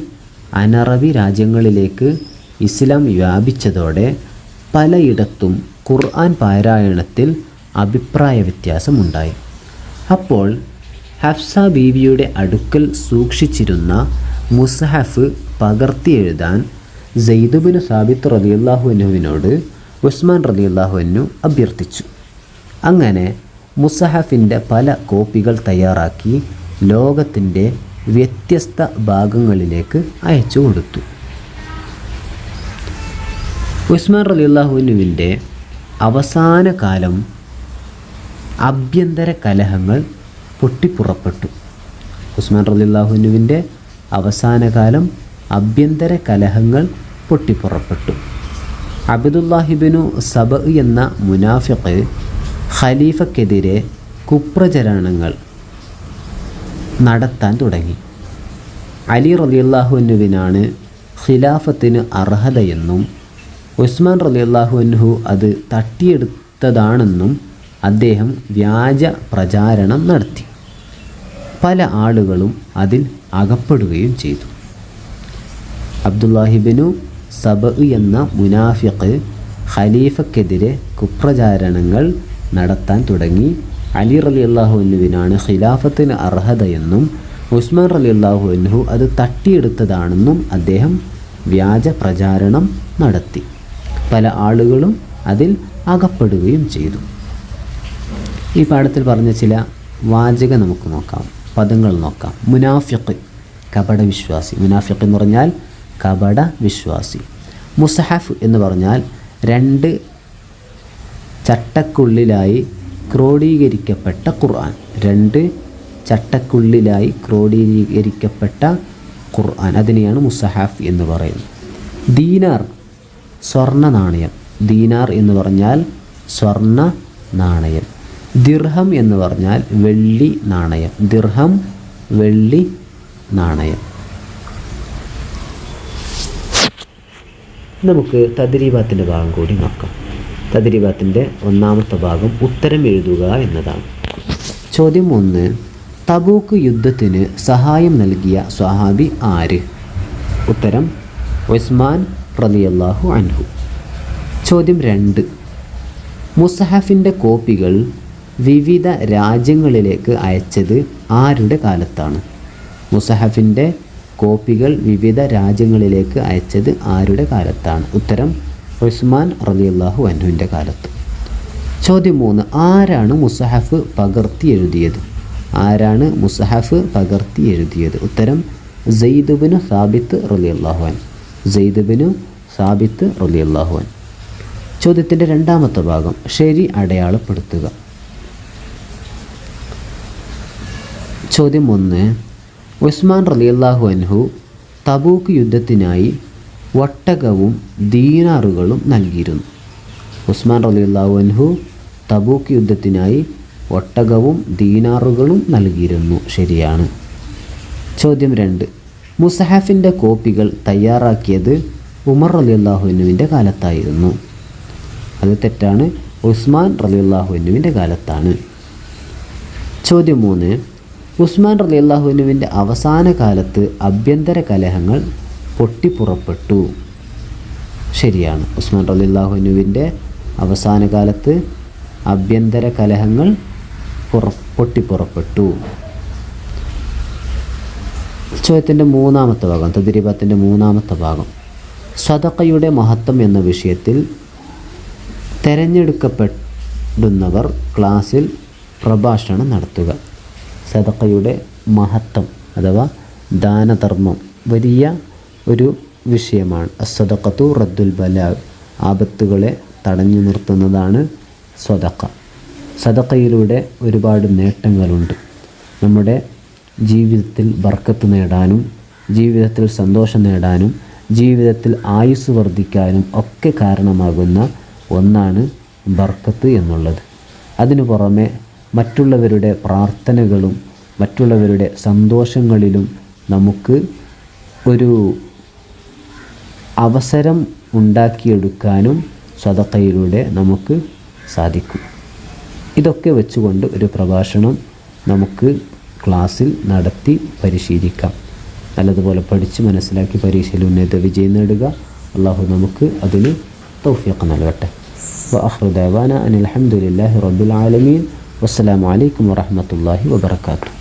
അനറബി രാജ്യങ്ങളിലേക്ക് ഇസ്ലാം വ്യാപിച്ചതോടെ പലയിടത്തും ഖുർആൻ പാരായണത്തിൽ അഭിപ്രായ വ്യത്യാസമുണ്ടായി. അപ്പോൾ ഹഫ്സ ബീവിയുടെ അടുക്കൽ സൂക്ഷിച്ചിരുന്ന മുസ്ഹഫ് പകർത്തി എഴുതാൻ സെയ്ദ് ബിൻ സാബിത്ത് റളിയല്ലാഹു അൻഹുവിനോട് ഉസ്മാൻ റളിയല്ലാഹു അൻഹു അഭ്യർത്ഥിച്ചു. അങ്ങനെ മുസ്ഹഫിൻ്റെ പല കോപ്പികൾ തയ്യാറാക്കി ലോകത്തിൻ്റെ വ്യത്യസ്ത ഭാഗങ്ങളിലേക്ക് അയച്ചു കൊടുത്തു. ഉസ്മാൻ റളിയല്ലാഹു അൻഹുവിൻ്റെ അവസാന കാലം ആഭ്യന്തര കലഹങ്ങൾ പൊട്ടിപ്പുറപ്പെട്ടു. ഉസ്മാൻ റളിയല്ലാഹു അൻഹുവിൻ്റെ അവസാന കാലം ആഭ്യന്തര കലഹങ്ങൾ പൊട്ടിപ്പുറപ്പെട്ടു. അബ്ദുല്ലാഹിബ്നു സബ എന്ന മുനാഫിഖ് ഖലീഫക്കെതിരെ കുപ്രചരണങ്ങൾ നടത്താൻ തുടങ്ങി. അലി റളിയല്ലാഹു അൻഹുവിനാണ് ഖിലാഫത്തിന് അർഹതയെന്നും ഉസ്മാൻ റളിയല്ലാഹു അൻഹു അത് തട്ടിയെടുത്തതാണെന്നും അദ്ദേഹം വ്യാജ പ്രചാരണം നടത്തി. പല ആളുകളും അതിൽ അകപ്പെടുകയും ചെയ്തു. അബ്ദുല്ലാഹിബ്നു സബ എന്ന മുനാഫിഖ് ഖലീഫക്കെതിരെ കുപ്രചാരണങ്ങൾ നടത്താൻ തുടങ്ങി. അലി റളിയല്ലാഹു അൻഹുവിനാണ് ഖിലാഫത്തിന് അർഹതയെന്നും ഉസ്മാൻ റളിയല്ലാഹു അൻഹു അത് തട്ടിയെടുത്തതാണെന്നും അദ്ദേഹം വ്യാജ പ്രചാരണം നടത്തി. പല ആളുകളും അതിൽ അകപ്പെടുകയും ചെയ്തു. ഈ പാഠത്തിൽ പറഞ്ഞ ചില വാചകം നമുക്ക് നോക്കാം, പദങ്ങൾ നോക്കാം. മുനാഫിഖ്, കപട വിശ്വാസി. മുനാഫിഖ് എന്ന് പറഞ്ഞാൽ കപട വിശ്വാസി. മുസ്ഹഫ് എന്ന് പറഞ്ഞാൽ 2 ചട്ടക്കുള്ളിലായി ക്രോഡീകരിക്കപ്പെട്ട ഖുർആൻ. 2 ചട്ടക്കുള്ളിലായി ക്രോഡീകരിക്കപ്പെട്ട ഖുർആൻ, അതിനെയാണ് മുസ്ഹഫ് എന്ന് പറയുന്നത്. ദീനാർ, സ്വർണ്ണ നാണയം. ദീനാർ എന്ന് പറഞ്ഞാൽ സ്വർണ്ണ നാണയം. ദിർഹം എന്ന് പറഞ്ഞാൽ വെള്ളി നാണയം. ദിർഹം, വെള്ളി നാണയം. നമുക്ക് തദ്രീബാത്തിൻ്റെ ഭാഗം കൂടി നോക്കാം. തദ്രീബാത്തിൻ്റെ ഒന്നാമത്തെ ഭാഗം ഉത്തരം എഴുതുക എന്നതാണ്. ചോദ്യം 1. തബൂക്ക് യുദ്ധത്തിന് സഹായം നൽകിയ സ്വഹാബി ആര്? ഉത്തരം ഉസ്മാൻ റളിയല്ലാഹു അൻഹു. ചോദ്യം 2. മുസ്ഹഫിൻ്റെ കോപ്പികൾ വിവിധ രാജ്യങ്ങളിലേക്ക് അയച്ചത് ആരുടെ കാലത്താണ്? മുസ്ഹഫിൻ്റെ കോപ്പികൾ വിവിധ രാജ്യങ്ങളിലേക്ക് അയച്ചത് ആരുടെ കാലത്താണ്? ഉത്തരം ഉസ്മാൻ റളിയല്ലാഹു അൻഹുവിൻ്റെ കാലത്ത്. ചോദ്യം 3. ആരാണ് മുസ്ഹഫ് പകർത്തി എഴുതിയത്? ആരാണ് മുസ്ഹഫ് പകർത്തി എഴുതിയത്? ഉത്തരം സെയ്ദ് ഇബ്നു സാബിത്ത് റളിയല്ലാഹു അൻഹു. സെയ്ദ് ഇബ്നു സാബിത്ത് റളിയല്ലാഹു അൻഹു. ചോദ്യത്തിൻ്റെ രണ്ടാമത്തെ ഭാഗം ശരി അടയാളപ്പെടുത്തുക. ചോദ്യം 1. ഉസ്മാൻ റളിയല്ലാഹു അൻഹു തബൂക്ക് യുദ്ധത്തിനായി ഒട്ടകവും ദീനാറുകളും നൽകിയിരുന്നു. ഉസ്മാൻ റളിയല്ലാഹു അൻഹു തബൂക്ക് യുദ്ധത്തിനായി ഒട്ടകവും ദീനാറുകളും നൽകിയിരുന്നു. ശരിയാണ്. ചോദ്യം 2. മുസ്ഹഫിൻ്റെ കോപ്പികൾ തയ്യാറാക്കിയത് ഉമർ റളിയല്ലാഹു അൻഹുവിൻ്റെ കാലത്തായിരുന്നു. അത് തെറ്റാണ്. ഉസ്മാൻ റളിയല്ലാഹു അൻഹുവിൻ്റെ കാലത്താണ്. ചോദ്യം 3. ഉസ്മാൻ റളിയല്ലാഹു അൻഹുവിൻ്റെ അവസാന കാലത്ത് ആഭ്യന്തര കലഹങ്ങൾ പൊട്ടിപ്പുറപ്പെട്ടു. ശരിയാണ്. ഉസ്മാൻ റളിയല്ലാഹു അൻഹുവിൻ്റെ അവസാന കാലത്ത് ആഭ്യന്തര കലഹങ്ങൾ പൊട്ടിപ്പുറപ്പെട്ടു. ചോദ്യത്തിൻ്റെ മൂന്നാമത്തെ ഭാഗം, തദ്രീബാത്തിൻ്റെ മൂന്നാമത്തെ ഭാഗം സദഖയുടെ മഹത്വം എന്ന വിഷയത്തിൽ തിരഞ്ഞെടുക്കപ്പെടുന്നവർ ക്ലാസ്സിൽ പ്രഭാഷണം നടത്തുക. സദഖയുടെ മഹത്വം അഥവാ ദാനധർമ്മം വലിയ ഒരു വിഷയമാണ്. അസ്സദഖത്തു റദ്ദുൽ ബലാ, ആപത്തുകളെ തടഞ്ഞു നിർത്തുന്നതാണ് സദഖ. സദഖയിലൂടെ ഒരുപാട് നേട്ടങ്ങളുണ്ട്. നമ്മുടെ ജീവിതത്തിൽ ബർക്കത്ത് നേടാനും ജീവിതത്തിൽ സന്തോഷം നേടാനും ജീവിതത്തിൽ ആയുസ് വർദ്ധിക്കാനും ഒക്കെ കാരണമാകുന്ന ഒന്നാണ് ബർക്കത്ത് എന്നുള്ളത്. അതിനു പുറമെ മറ്റുള്ളവരുടെ പ്രാർത്ഥനകളും മറ്റുള്ളവരുടെ സന്തോഷങ്ങളിലും നമുക്ക് ഒരു അവസരം ഉണ്ടാക്കിയെടുക്കാനും സദഖയിലൂടെ നമുക്ക് സാധിക്കും. ഇതൊക്കെ വെച്ചുകൊണ്ട് ഒരു പ്രഭാഷണം നമുക്ക് ക്ലാസ്സിൽ നടത്തി പരിശീലിക്കാം. നല്ലതുപോലെ പഠിച്ച് മനസ്സിലാക്കി പരീക്ഷയിൽ ഉന്നത വിജയം നേടുക. അള്ളാഹു നമുക്ക് അതിന് തൗഫീഖ് നൽകട്ടെ. വആഖിറു ദഅവാന അനിൽ ഹംദുലില്ലാഹി റബ്ബിൽ ആലമീൻ. വസ്സലാമു അലൈക്കും വറഹ്മത്തുള്ളാഹി വബറകാതുഹു.